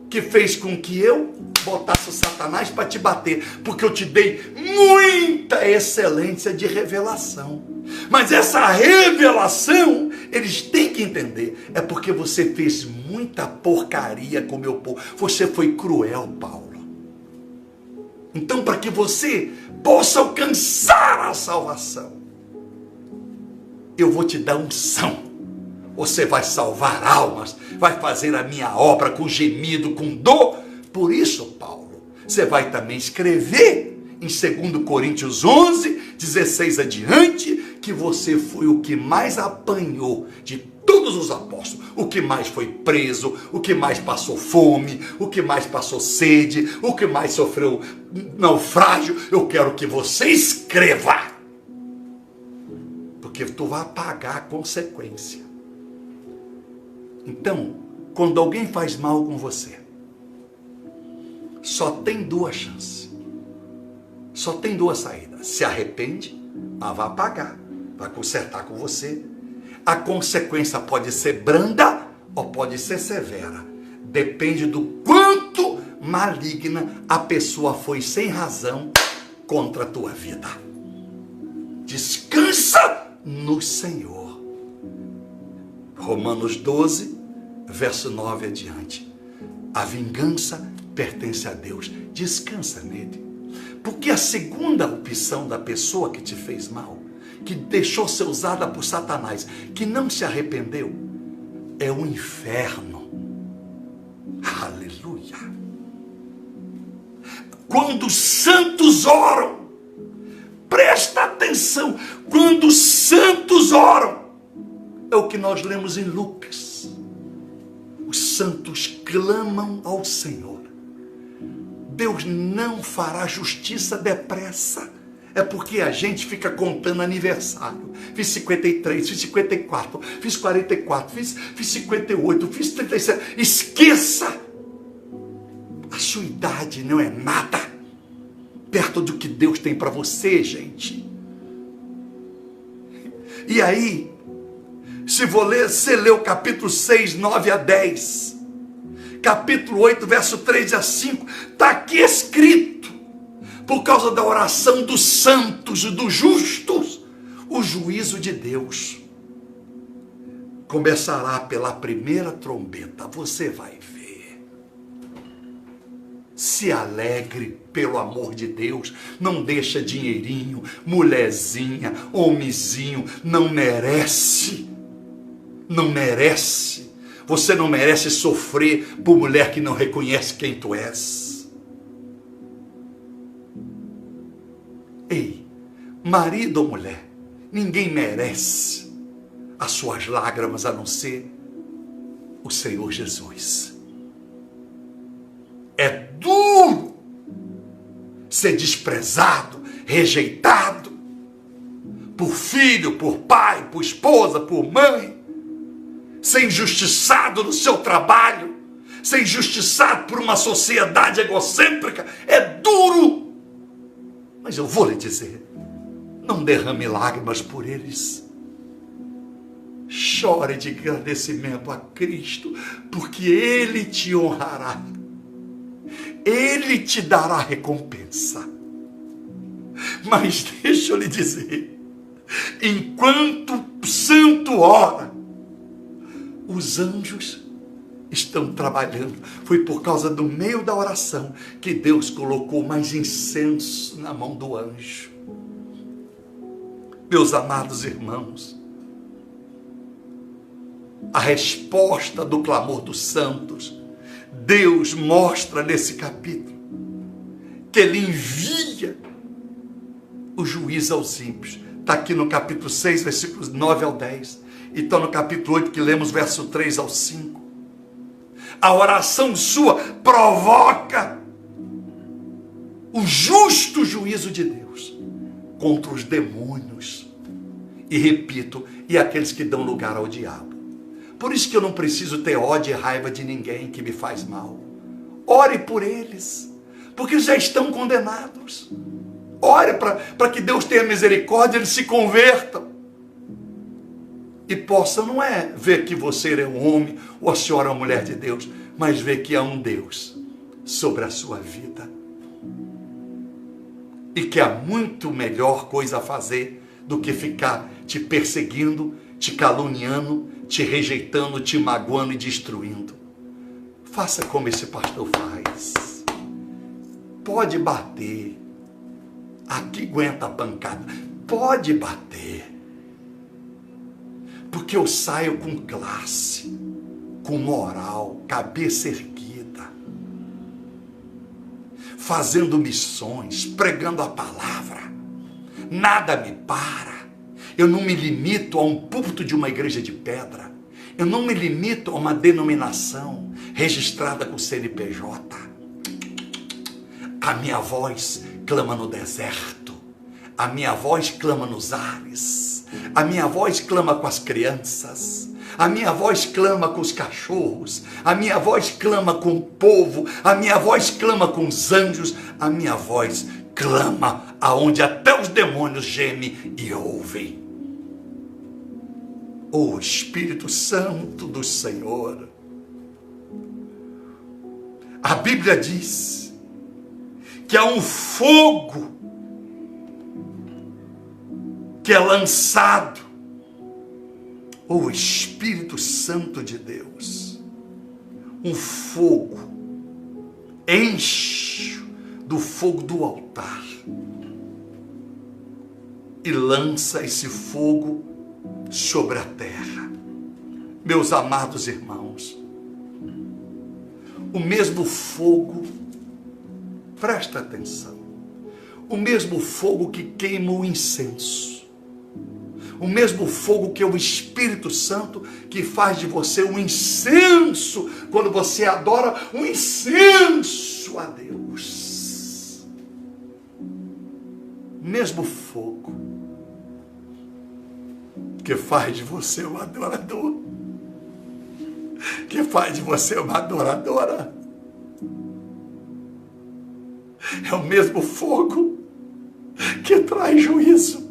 que fez com que eu botasse o Satanás para te bater, porque eu te dei muita excelência de revelação. Mas essa revelação, eles têm que entender, é porque você fez muita porcaria com o meu povo. Você foi cruel, Paulo. Então, para que você possa alcançar a salvação, eu vou te dar unção. Você vai salvar almas, vai fazer a minha obra com gemido, com dor. Por isso, Paulo, você vai também escrever em 2 Coríntios 11, 16 adiante, que você foi o que mais apanhou de todos os apóstolos, o que mais foi preso, o que mais passou fome, o que mais passou sede, o que mais sofreu naufrágio. Eu quero que você escreva, porque tu vai pagar a consequência. Então, quando alguém faz mal com você, só tem 2 chances, só tem 2 saídas. Se arrepende, mas vai pagar, vai consertar com você. A consequência pode ser branda ou pode ser severa. Depende do quanto maligna a pessoa foi sem razão contra a tua vida. Descansa no Senhor. Romanos 12, verso 9 adiante. A vingança pertence a Deus. Descansa nele. Porque a segunda opção da pessoa que te fez mal, que deixou ser usada por Satanás, que não se arrependeu, é o inferno. Aleluia. Quando os santos oram, presta atenção, quando os santos oram, é o que nós lemos em Lucas. Os santos clamam ao Senhor Deus não fará justiça depressa. É porque a gente fica contando aniversário. Fiz 53, fiz 54, fiz 44, fiz 58, fiz 37. Esqueça! A sua idade não é nada perto do que Deus tem para você, gente. E aí, se você ler o capítulo 6, 9 a 10, capítulo 8, verso 3 a 5, está aqui escrito, por causa da oração dos santos e dos justos, o juízo de Deus começará pela primeira trombeta. Você vai ver. Se alegre, pelo amor de Deus. Não deixa dinheirinho, mulherzinha, homenzinho. Não merece. Não merece. Você não merece sofrer por mulher que não reconhece quem tu és. Ei, marido ou mulher, ninguém merece as suas lágrimas a não ser o Senhor Jesus. É duro ser desprezado, rejeitado por filho, por pai, por esposa, por mãe, ser injustiçado no seu trabalho, ser injustiçado por uma sociedade egocêntrica. É duro, mas eu vou lhe dizer, não derrame lágrimas por eles. Chore de agradecimento a Cristo, porque Ele te honrará. Ele te dará recompensa. Mas deixa eu lhe dizer, enquanto o santo ora, os anjos estão trabalhando. Foi por causa do meio da oração que Deus colocou mais incenso na mão do anjo. Meus amados irmãos, a resposta do clamor dos santos, Deus mostra nesse capítulo que Ele envia o juízo aos ímpios. Está aqui no capítulo 6, versículos 9 ao 10. E está no capítulo 8, que lemos verso 3 ao 5. A oração sua provoca o justo juízo de Deus contra os demônios. E repito, e aqueles que dão lugar ao diabo. Por isso que eu não preciso ter ódio e raiva de ninguém que me faz mal. Ore por eles, porque eles já estão condenados. Ore para que Deus tenha misericórdia, eles se convertam. E possa, não é ver que você é um homem ou a senhora é uma mulher de Deus, mas ver que há um Deus sobre a sua vida. E que há muito melhor coisa a fazer do que ficar te perseguindo, te caluniando, te rejeitando, te magoando e destruindo. Faça como esse pastor faz. Pode bater. Aqui aguenta a pancada. Pode bater. Porque eu saio com classe, com moral, cabeça erguida, fazendo missões, pregando a palavra. Nada me para. Eu não me limito a um púlpito de uma igreja de pedra. Eu não me limito a uma denominação registrada com o CNPJ. A minha voz clama no deserto. A minha voz clama nos ares. A minha voz clama com as crianças. A minha voz clama com os cachorros. A minha voz clama com o povo. A minha voz clama com os anjos. A minha voz clama aonde até os demônios gemem e ouvem. O Espírito Santo do Senhor. A Bíblia diz que há um fogo que é lançado. O Espírito Santo de Deus. Um fogo. Enche do fogo do altar. E lança esse fogo sobre a terra. Meus amados irmãos, o mesmo fogo, presta atenção, o mesmo fogo que queima o incenso, o mesmo fogo que é o Espírito Santo, que faz de você um incenso, quando você adora, um incenso isso a Deus. Mesmo fogo que faz de você um adorador, que faz de você uma adoradora, é o mesmo fogo que traz juízo,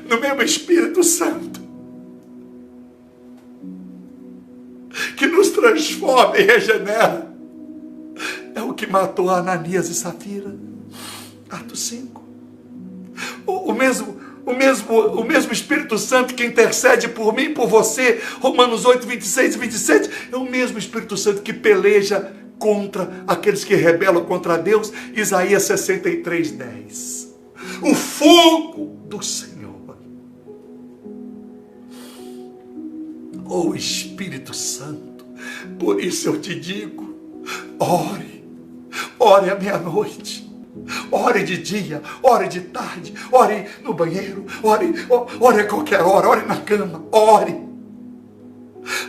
no mesmo Espírito Santo, que nos transforma e regenera. É o que matou Ananias e Safira, Atos 5. O mesmo Espírito Santo que intercede por mim e por você, Romanos 8, 26 e 27, é o mesmo Espírito Santo que peleja contra aqueles que rebelam contra Deus, Isaías 63, 10. O fogo do Senhor. Oh Espírito Santo, por isso eu te digo, ore à meia-noite, ore de dia, ore de tarde, ore no banheiro, ore a qualquer hora, ore na cama, ore.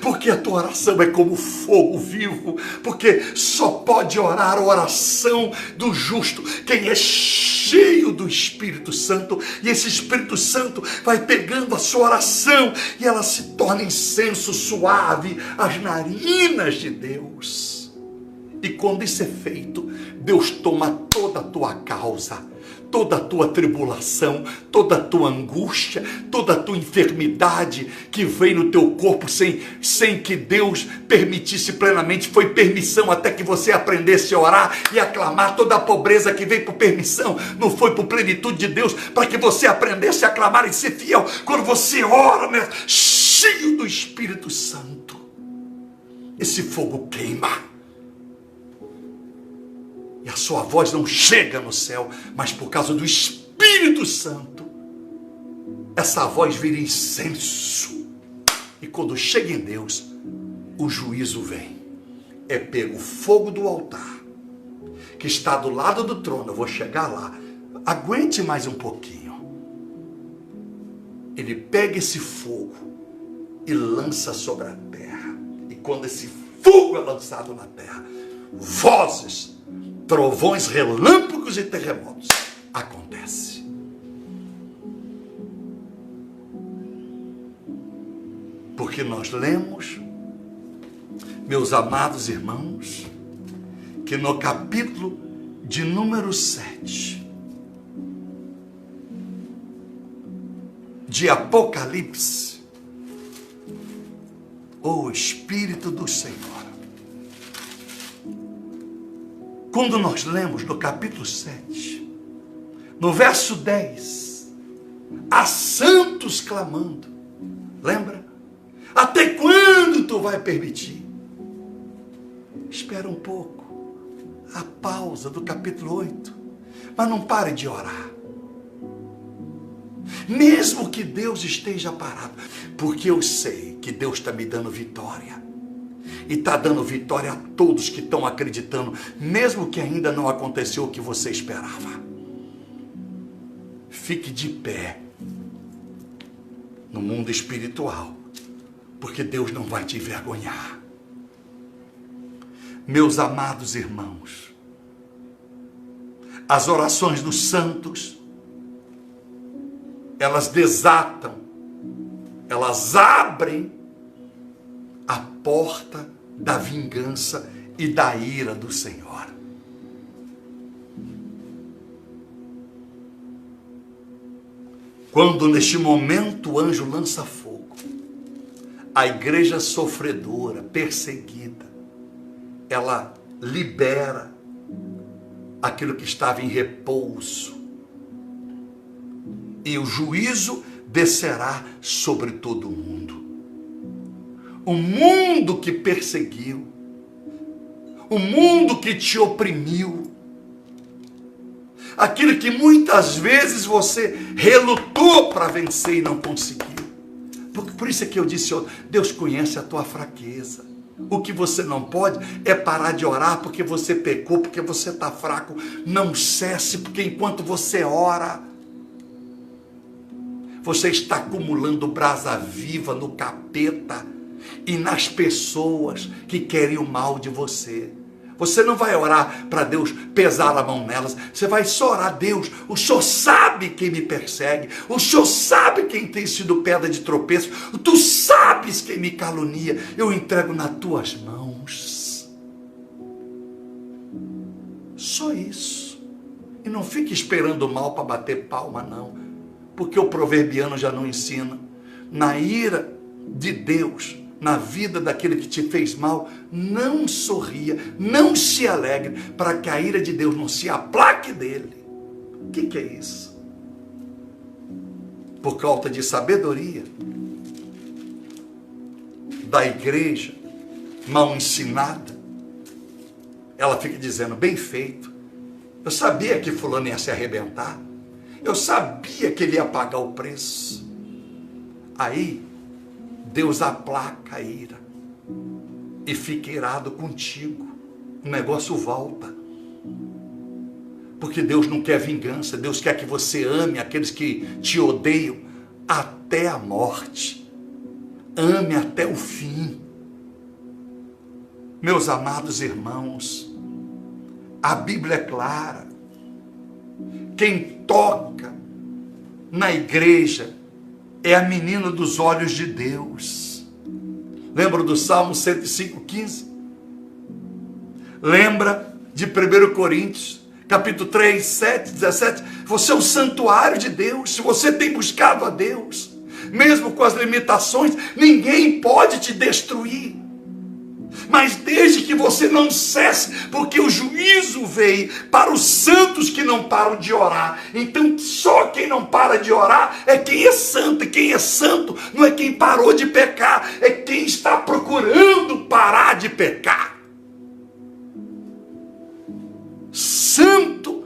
Porque a tua oração é como fogo vivo, porque só pode orar a oração do justo quem é cheio do Espírito Santo, e esse Espírito Santo vai pegando a sua oração e ela se torna incenso suave às narinas de Deus. E quando isso é feito, Deus toma toda a tua causa, toda a tua tribulação, toda a tua angústia, toda a tua enfermidade que veio no teu corpo sem que Deus permitisse plenamente, foi permissão até que você aprendesse a orar e a clamar. Toda a pobreza que veio por permissão, não foi por plenitude de Deus, para que você aprendesse a clamar e ser fiel. Quando você ora, né, cheio do Espírito Santo, esse fogo queima. E a sua voz não chega no céu, mas por causa do Espírito Santo, essa voz vira incenso. E quando chega em Deus, o juízo vem. É pego o fogo do altar, que está do lado do trono. Eu vou chegar lá. Aguente mais um pouquinho. Ele pega esse fogo e lança sobre a terra. E quando esse fogo é lançado na terra, vozes, trovões, relâmpagos e terremotos acontece. Porque nós lemos, meus amados irmãos, que no capítulo de número 7 de Apocalipse, o Espírito do Senhor, quando nós lemos no capítulo 7, no verso 10, há santos clamando. Lembra? Até quando tu vai permitir? Espera um pouco. A pausa do capítulo 8. Mas não pare de orar. Mesmo que Deus esteja parado. Porque eu sei que Deus está me dando vitória. E está dando vitória a todos que estão acreditando, mesmo que ainda não aconteceu o que você esperava. Fique de pé no mundo espiritual, porque Deus não vai te envergonhar. Meus amados irmãos, as orações dos santos, elas desatam, elas abrem a porta da vingança e da ira do Senhor. Quando neste momento o anjo lança fogo, a igreja sofredora, perseguida, ela libera aquilo que estava em repouso, e o juízo descerá sobre todo o mundo. O mundo que perseguiu, o mundo que te oprimiu, aquilo que muitas vezes você relutou para vencer e não conseguiu. Por isso é que eu disse, Deus conhece a tua fraqueza. O que você não pode é parar de orar porque você pecou, porque você está fraco. Não cesse, porque enquanto você ora, você está acumulando brasa viva no capeta e nas pessoas que querem o mal de você. Você não vai orar para Deus pesar a mão nelas. Você vai só orar: Deus, o Senhor sabe quem me persegue. O Senhor sabe quem tem sido pedra de tropeço. Tu sabes quem me calunia. Eu entrego nas tuas mãos. Só isso. E não fique esperando o mal para bater palma, não. Porque o proverbiano já não ensina. Na ira de Deus, na vida daquele que te fez mal, não sorria, não se alegre, para que a ira de Deus não se aplaque dele. O que é isso? Por falta de sabedoria da igreja, mal ensinada, ela fica dizendo: bem feito, eu sabia que fulano ia se arrebentar, eu sabia que ele ia pagar o preço. Aí Deus aplaca a ira e fica irado contigo. O negócio volta. Porque Deus não quer vingança. Deus quer que você ame aqueles que te odeiam até a morte. Ame até o fim. Meus amados irmãos, a Bíblia é clara. Quem toca na igreja é a menina dos olhos de Deus. Lembra do Salmo 105:15? Lembra de 1 Coríntios, capítulo 3, 7, 17? Você é o santuário de Deus. Se você tem buscado a Deus, mesmo com as limitações, ninguém pode te destruir. Mas desde que você não cesse, porque o juízo veio para os santos que não param de orar. Então só quem não para de orar é quem é santo. E quem é santo não é quem parou de pecar, é quem está procurando parar de pecar. Santo,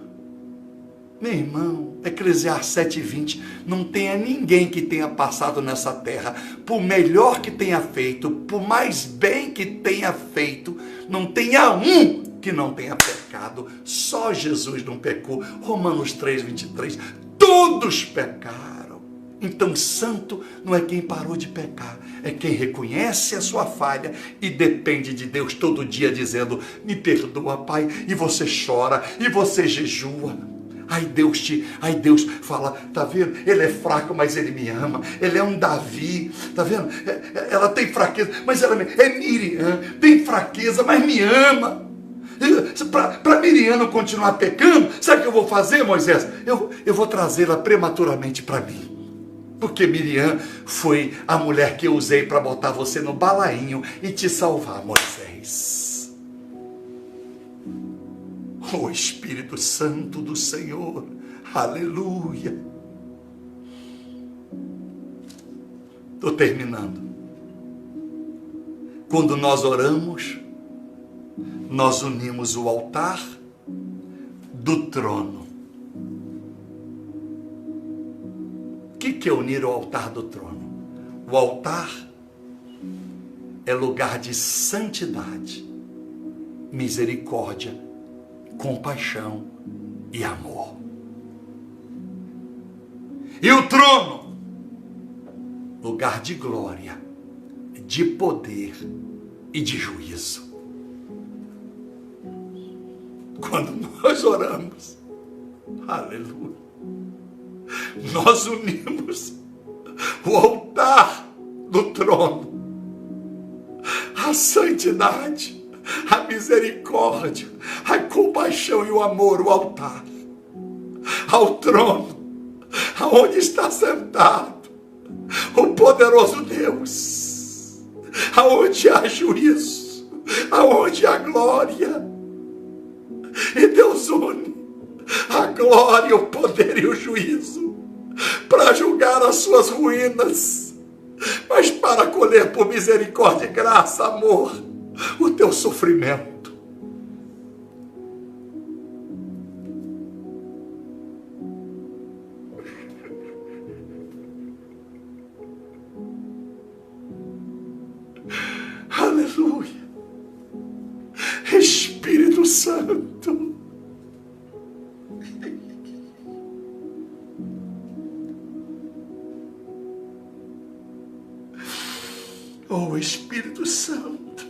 meu irmão, Eclesiastes 7:20, não tenha ninguém que tenha passado nessa terra, por melhor que tenha feito, por mais bem que tenha feito, não tenha um que não tenha pecado. Só Jesus não pecou. Romanos 3:23, todos pecaram. Então santo não é quem parou de pecar, é quem reconhece a sua falha e depende de Deus todo dia, dizendo: me perdoa, Pai. E você chora, e você jejua. Aí Deus fala: tá vendo? Ele é fraco, mas ele me ama. Ele é um Davi, tá vendo? Ela tem fraqueza, mas ela é Miriam, tem fraqueza, mas me ama. Para Miriam não continuar pecando, sabe o que eu vou fazer, Moisés? Eu vou trazê-la prematuramente para mim. Porque Miriam foi a mulher que eu usei para botar você no balainho e te salvar, Moisés. O Espírito Santo do Senhor, aleluia. Estou terminando. Quando nós oramos, nós unimos o altar do trono. O que é unir o altar do trono? O altar é lugar de santidade, misericórdia, compaixão e amor. E o trono, lugar de glória, de poder e de juízo. Quando nós oramos, aleluia, nós unimos o altar do trono, a santidade, a misericórdia, a compaixão e o amor, o altar, ao trono, aonde está sentado o poderoso Deus, aonde há juízo, aonde há glória. E Deus une a glória, o poder e o juízo para julgar as suas ruínas, mas para colher por misericórdia e graça, amor, o teu sofrimento. Aleluia. Espírito Santo, oh Espírito Santo,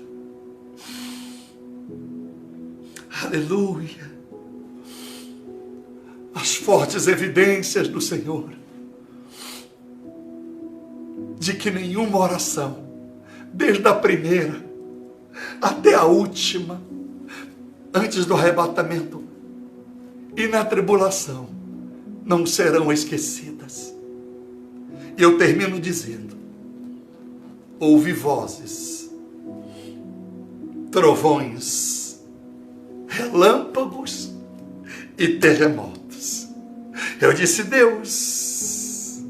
Aleluia. As fortes evidências do Senhor de que nenhuma oração, desde a primeira até a última, antes do arrebatamento e na tribulação, não serão esquecidas. E eu termino dizendo: ouvi vozes, trovões, relâmpagos e terremotos. Eu disse: Deus,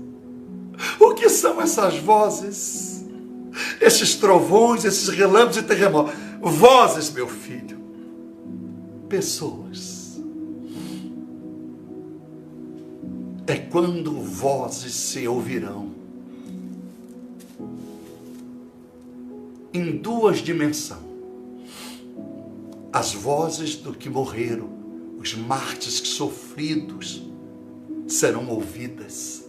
o que são essas vozes, esses trovões, esses relâmpagos e terremotos? Vozes, meu filho, pessoas. É quando vozes se ouvirão em duas dimensões. As vozes do que morreram, os mártires sofridos, serão ouvidas.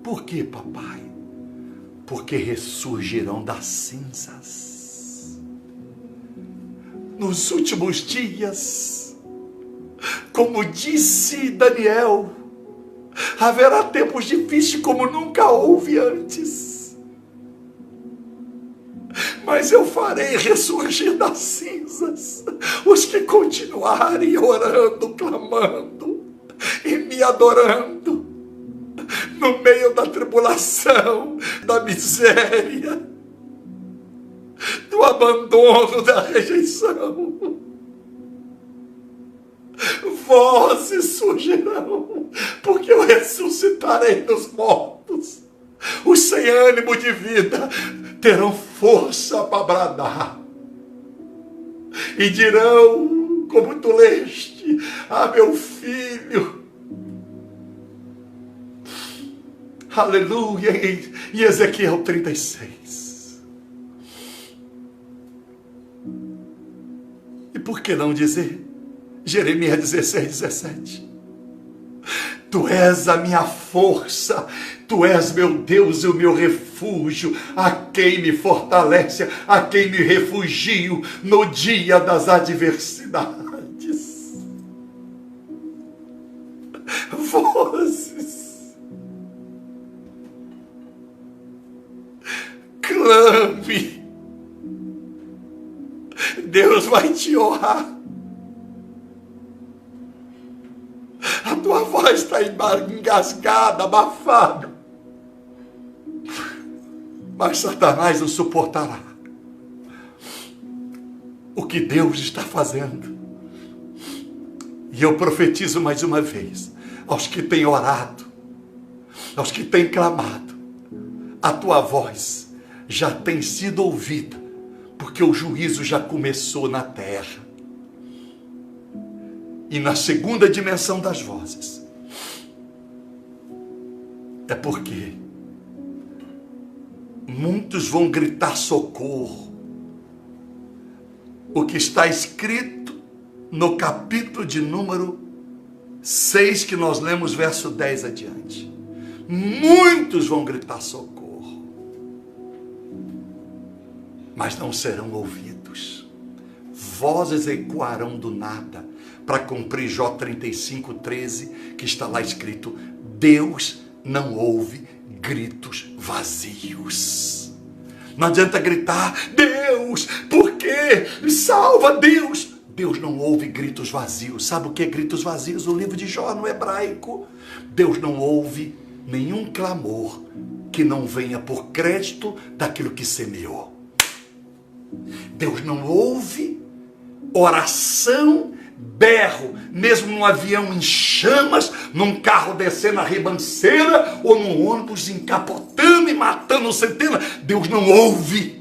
Por quê, papai? Porque ressurgirão das cinzas. Nos últimos dias, como disse Daniel, haverá tempos difíceis como nunca houve antes. Mas eu farei ressurgir das cinzas os que continuarem orando, clamando e me adorando no meio da tribulação, da miséria, do abandono, da rejeição. Vozes surgirão, porque eu ressuscitarei dos mortos. Os sem ânimo de vida terão força para bradar e dirão, como tu leste: ah, meu filho. Aleluia. Em Ezequiel 36. E por que não dizer Jeremias 16, 17? Tu és a minha força, tu és meu Deus e o meu refúgio, a quem me fortalece, a quem me refugio no dia das adversidades. Vozes, clame, Deus vai te honrar. A tua voz está engasgada, abafada. Mas Satanás não suportará o que Deus está fazendo. E eu profetizo mais uma vez, aos que têm orado, aos que têm clamado, a tua voz já tem sido ouvida, porque o juízo já começou na terra. E na segunda dimensão das vozes, é porque muitos vão gritar socorro. O que está escrito no capítulo de número 6, que nós lemos verso 10 adiante. Muitos vão gritar socorro, mas não serão ouvidos. Vozes ecoarão do nada, para cumprir Jó 35, 13, que está lá escrito: Deus não ouve gritos vazios. Não adianta gritar: Deus, por quê? Salva, Deus. Deus não ouve gritos vazios. Sabe o que é gritos vazios? O livro de Jó no hebraico. Deus não ouve nenhum clamor que não venha por crédito daquilo que semeou. Deus não ouve oração, berro, mesmo num avião em chamas, num carro descendo a ribanceira, ou num ônibus encapotando e matando centenas. Deus não ouve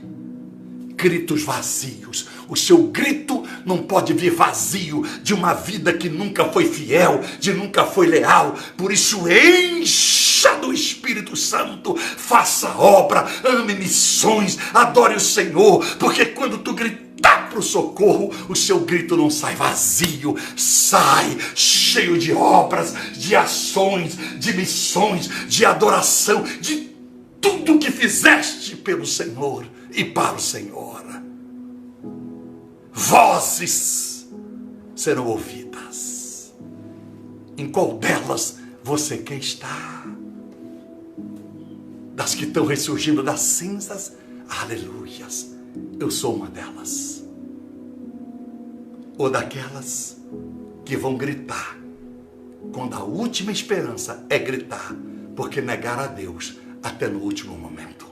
gritos vazios. O seu grito não pode vir vazio de uma vida que nunca foi fiel, de nunca foi leal. Por isso, encha do Espírito Santo, faça obra, ame missões, adore o Senhor, porque quando tu gritar para o socorro, o seu grito não sai vazio, sai cheio de obras, de ações, de missões, de adoração, de tudo que fizeste pelo Senhor e para o Senhor. Vozes serão ouvidas. Em qual delas você quer estar? Das que estão ressurgindo das cinzas? Aleluias, eu sou uma delas. Ou daquelas que vão gritar, quando a última esperança é gritar, porque negaram a Deus até no último momento.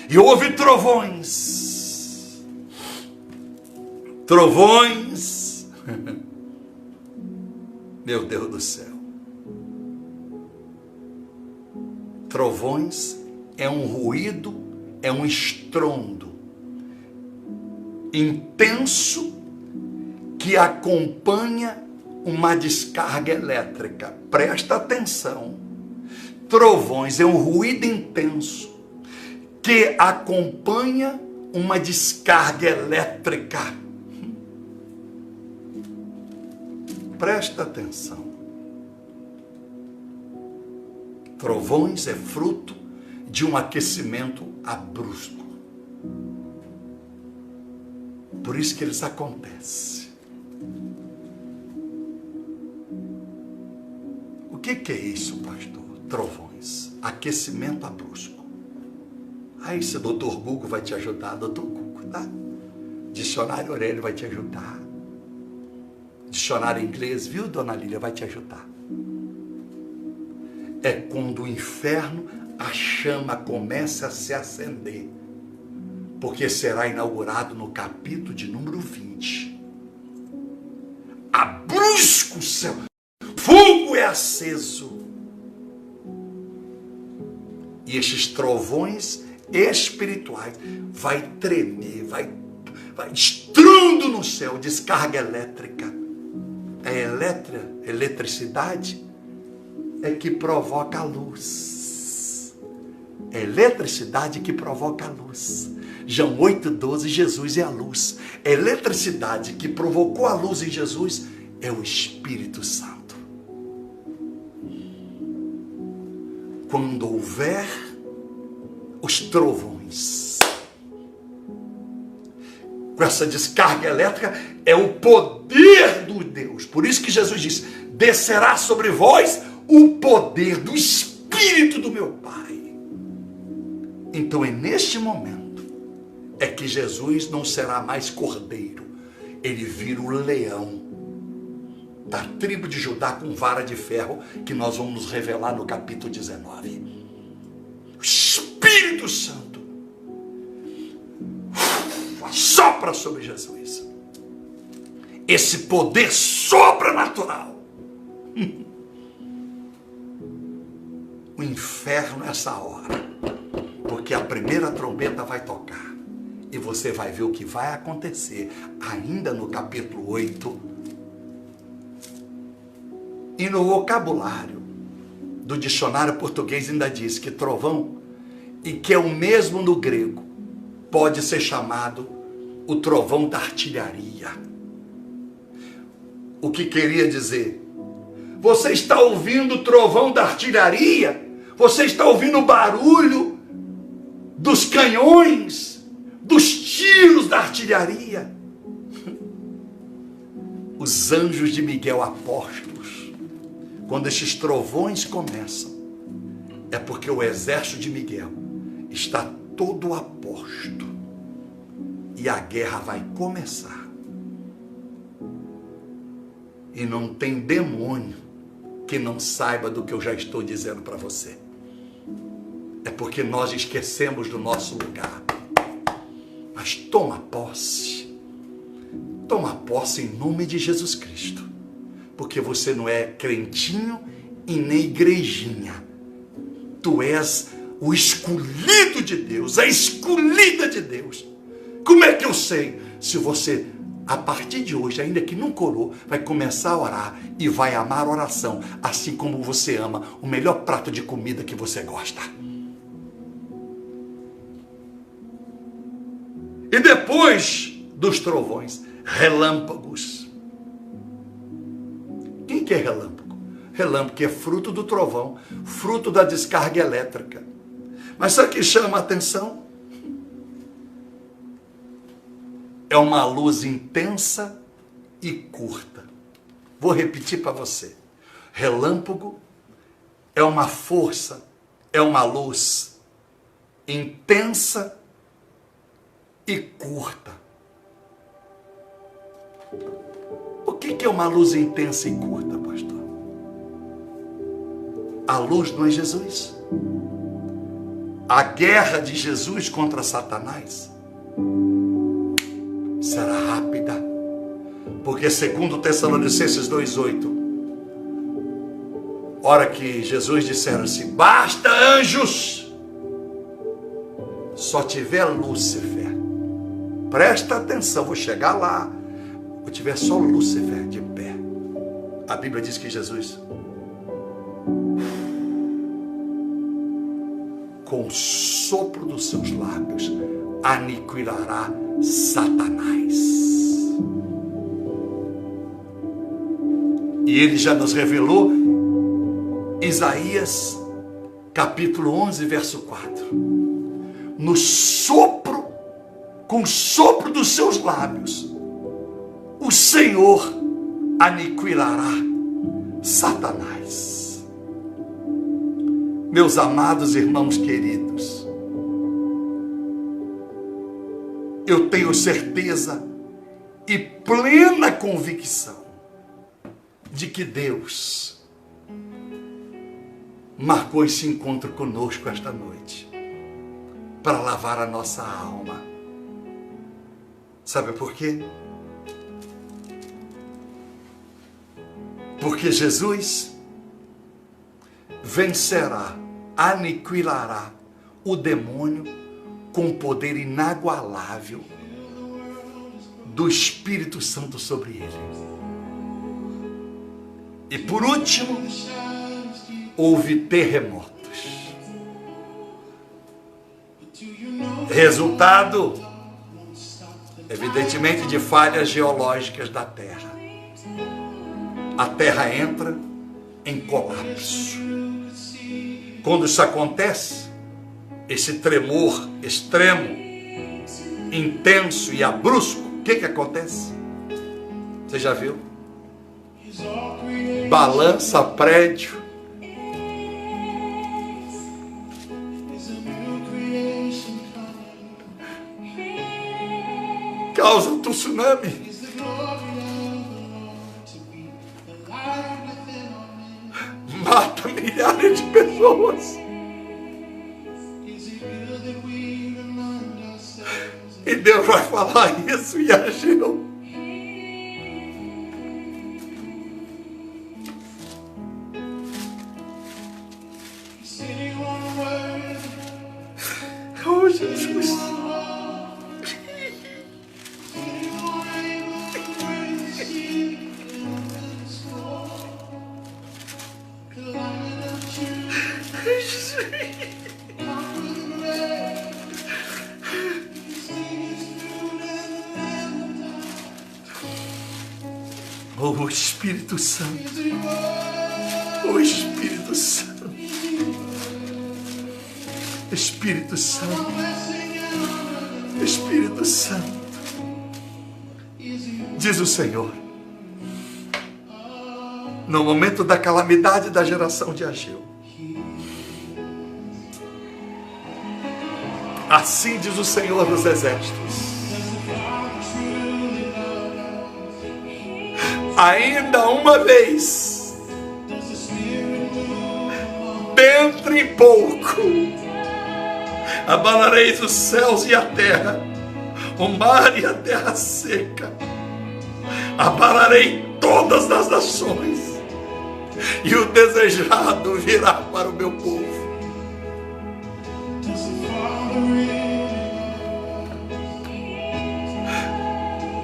E houve trovões. Trovões. Meu Deus do céu. Trovões é um ruído, é um estrondo intenso que acompanha uma descarga elétrica. Presta atenção. Trovões é um ruído intenso que acompanha uma descarga elétrica. Presta atenção. Trovões é fruto de um aquecimento abrupto. Por isso que eles acontecem. O que é isso, pastor? Trovões, aquecimento abrupto. Aí esse doutor Google vai te ajudar, doutor Google, tá? Dicionário Aurélio vai te ajudar. Dicionário inglês, viu, dona Lília, vai te ajudar. É quando o inferno, a chama começa a se acender, porque será inaugurado no capítulo de número 20. Abrusca o céu, fogo é aceso. E estes trovões espirituais vai tremer, vai estrondo no céu, descarga elétrica. Eletricidade é que provoca a luz. É eletricidade que provoca a luz. João 8,12, Jesus é a luz. A eletricidade que provocou a luz em Jesus é o Espírito Santo. Quando houver os trovões, com essa descarga elétrica, é o poder do Deus. Por isso que Jesus diz: descerá sobre vós o poder do Espírito do meu Pai. Então é neste momento é que Jesus não será mais cordeiro, ele vira o leão da tribo de Judá com vara de ferro, que nós vamos revelar no capítulo 19. O Espírito Santo sopra sobre Jesus. Esse poder sobrenatural. O inferno nessa hora, porque a primeira trombeta vai tocar e você vai ver o que vai acontecer ainda no capítulo 8. E no vocabulário do dicionário português ainda diz que trovão, e que é o mesmo no grego, pode ser chamado o trovão da artilharia. O que queria dizer? Você está ouvindo o trovão da artilharia? Você está ouvindo o barulho dos canhões, dos tiros da artilharia? Os anjos de Miguel apóstolos, quando esses trovões começam, é porque o exército de Miguel está todo a posto e a guerra vai começar. E não tem demônio que não saiba do que eu já estou dizendo para você. É porque nós esquecemos do nosso lugar. Mas toma posse em nome de Jesus Cristo, porque você não é crentinho e nem igrejinha. Tu és o escolhido de Deus, a escolhida de Deus. Como é que eu sei? Se você, a partir de hoje, ainda que nunca orou, vai começar a orar e vai amar a oração, assim como você ama o melhor prato de comida que você gosta. E depois dos trovões, relâmpagos. Quem que é relâmpago? Relâmpago que é fruto do trovão, fruto da descarga elétrica. Mas sabe o que chama a atenção? É uma luz intensa e curta. Vou repetir para você. Relâmpago é uma força, é uma luz intensa e curta. O que é uma luz intensa e curta, pastor? A luz não é Jesus. A guerra de Jesus contra Satanás será rápida. Porque segundo Tessalonicenses 2:8, hora que Jesus disseram assim, basta anjos, só tiver Lúcifer, presta atenção, vou chegar lá, vou tiver só Lúcifer de pé. A Bíblia diz que Jesus, com o sopro dos seus lábios, aniquilará Satanás. E ele já nos revelou, Isaías, capítulo 11, verso 4. No sopro, com o sopro dos seus lábios, o Senhor aniquilará Satanás. Meus amados irmãos queridos, eu tenho certeza e plena convicção de que Deus marcou esse encontro conosco esta noite para lavar a nossa alma. Sabe por quê? Porque Jesus vencerá, aniquilará o demônio com o poder inagualável do Espírito Santo sobre ele. E por último, houve terremotos. Resultado, evidentemente, de falhas geológicas da Terra. A Terra entra em colapso. Quando isso acontece, esse tremor extremo, intenso e abrupto, o que acontece? Você já viu? Balança prédio, causa um tsunami, mata milhares de pessoas. E Deus vai falar isso e agiu. Oh, Jesus. Oh, Espírito Santo. Oh, Espírito Santo. Espírito Santo. Espírito Santo. Diz o Senhor. No momento da calamidade da geração de Ageu. Assim diz o Senhor dos Exércitos. Ainda uma vez, dentro em pouco, abalareis os céus e a terra, o mar e a terra seca, abalarei todas as nações, e o desejado virá para o meu povo.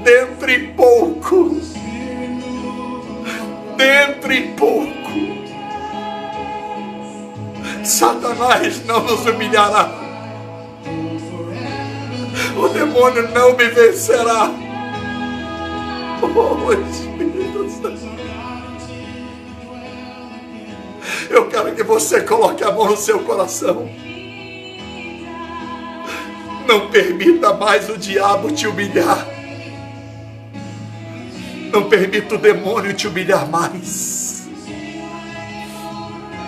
Dentro em pouco, dentro em pouco, Satanás não nos humilhará, o demônio não me vencerá. Oh, Espírito Santo, eu quero que você coloque a mão no seu coração. Não permita mais o diabo te humilhar. Não permita o demônio te humilhar mais.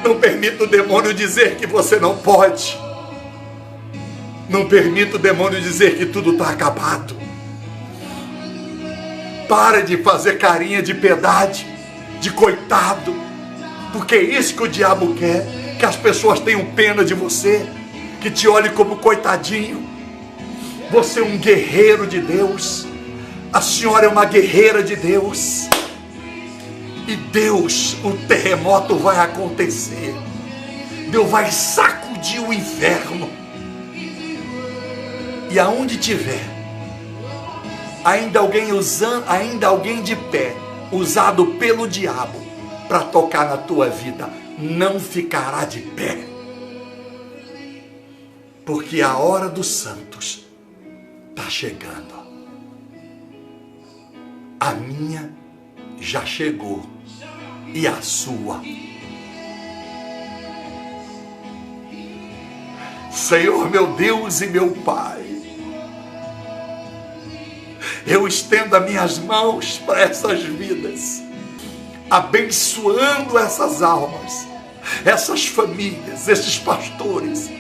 Não permita o demônio dizer que você não pode. Não permita o demônio dizer que tudo está acabado. Para de fazer carinha de piedade, de coitado, porque é isso que o diabo quer, que as pessoas tenham pena de você, que te olhem como coitadinho. Você é um guerreiro de Deus, a senhora é uma guerreira de Deus, e Deus, o terremoto vai acontecer, Deus vai sacudir o inferno, e aonde tiver, ainda alguém de pé, usado pelo diabo para tocar na tua vida, não ficará de pé, porque a hora dos santos está chegando. A minha já chegou e a sua. Senhor, meu Deus e meu Pai, eu estendo as minhas mãos para essas vidas, abençoando essas almas, essas famílias, esses pastores,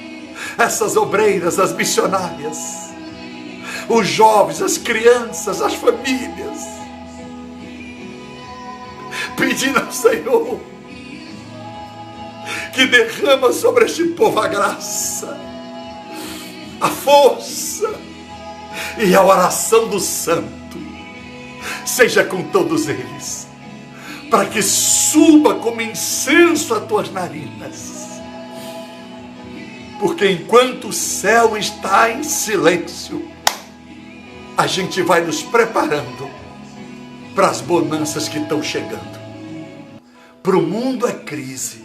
essas obreiras, as missionárias, os jovens, as crianças, as famílias, pedindo ao Senhor que derrama sobre este povo a graça, a força e a oração do santo, seja com todos eles, para que suba como incenso as tuas narinas, porque enquanto o céu está em silêncio, a gente vai nos preparando para as bonanças que estão chegando. Para o mundo é crise,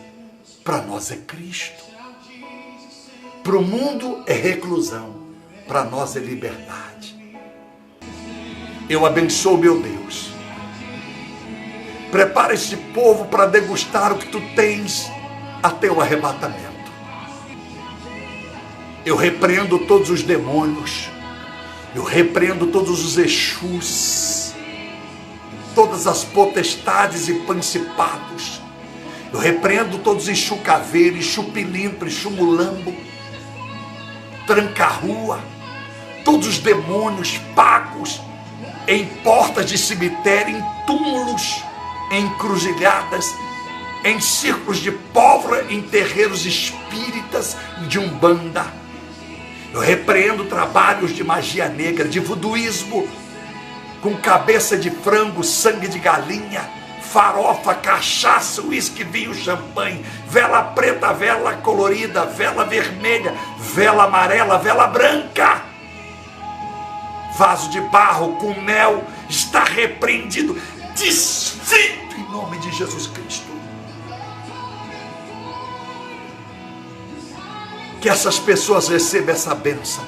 para nós é Cristo. Para o mundo é reclusão, para nós é liberdade. Eu abençoo, meu Deus. Prepara este povo para degustar o que tu tens até o arrebatamento. Eu repreendo todos os demônios, eu repreendo todos os Exus, todas as potestades e principados. Eu repreendo todos os enxucaveiros, chupilimpo, chumulambo, tranca-rua, todos os demônios pagos em portas de cemitério, em túmulos, em encruzilhadas, em círculos de pólvora, em terreiros espíritas de umbanda. Eu repreendo trabalhos de magia negra, de voduísmo, com cabeça de frango, sangue de galinha, farofa, cachaça, uísque, vinho, champanhe, vela preta, vela colorida, vela vermelha, vela amarela, vela branca, vaso de barro com mel, está repreendido, desfeito em nome de Jesus Cristo. Que essas pessoas recebam essa bênção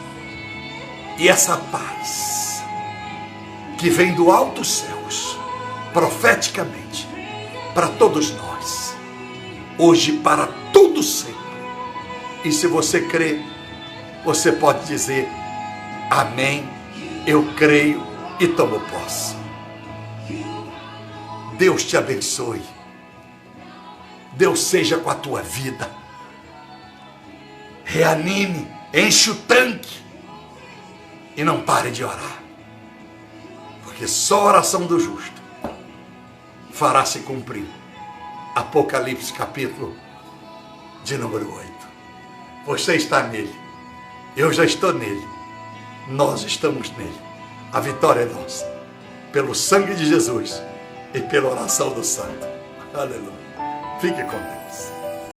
e essa paz que vem do alto céus, profeticamente, para todos nós, hoje para todo sempre. E se você crê, você pode dizer amém, eu creio e tomo posse. Deus te abençoe, Deus seja com a tua vida, reanime, enche o tanque e não pare de orar, porque só a oração do justo fará se cumprir. Apocalipse capítulo de número 8. Você está nele, eu já estou nele, nós estamos nele. A vitória é nossa, pelo sangue de Jesus e pela oração do santo. Aleluia. Fique com Deus.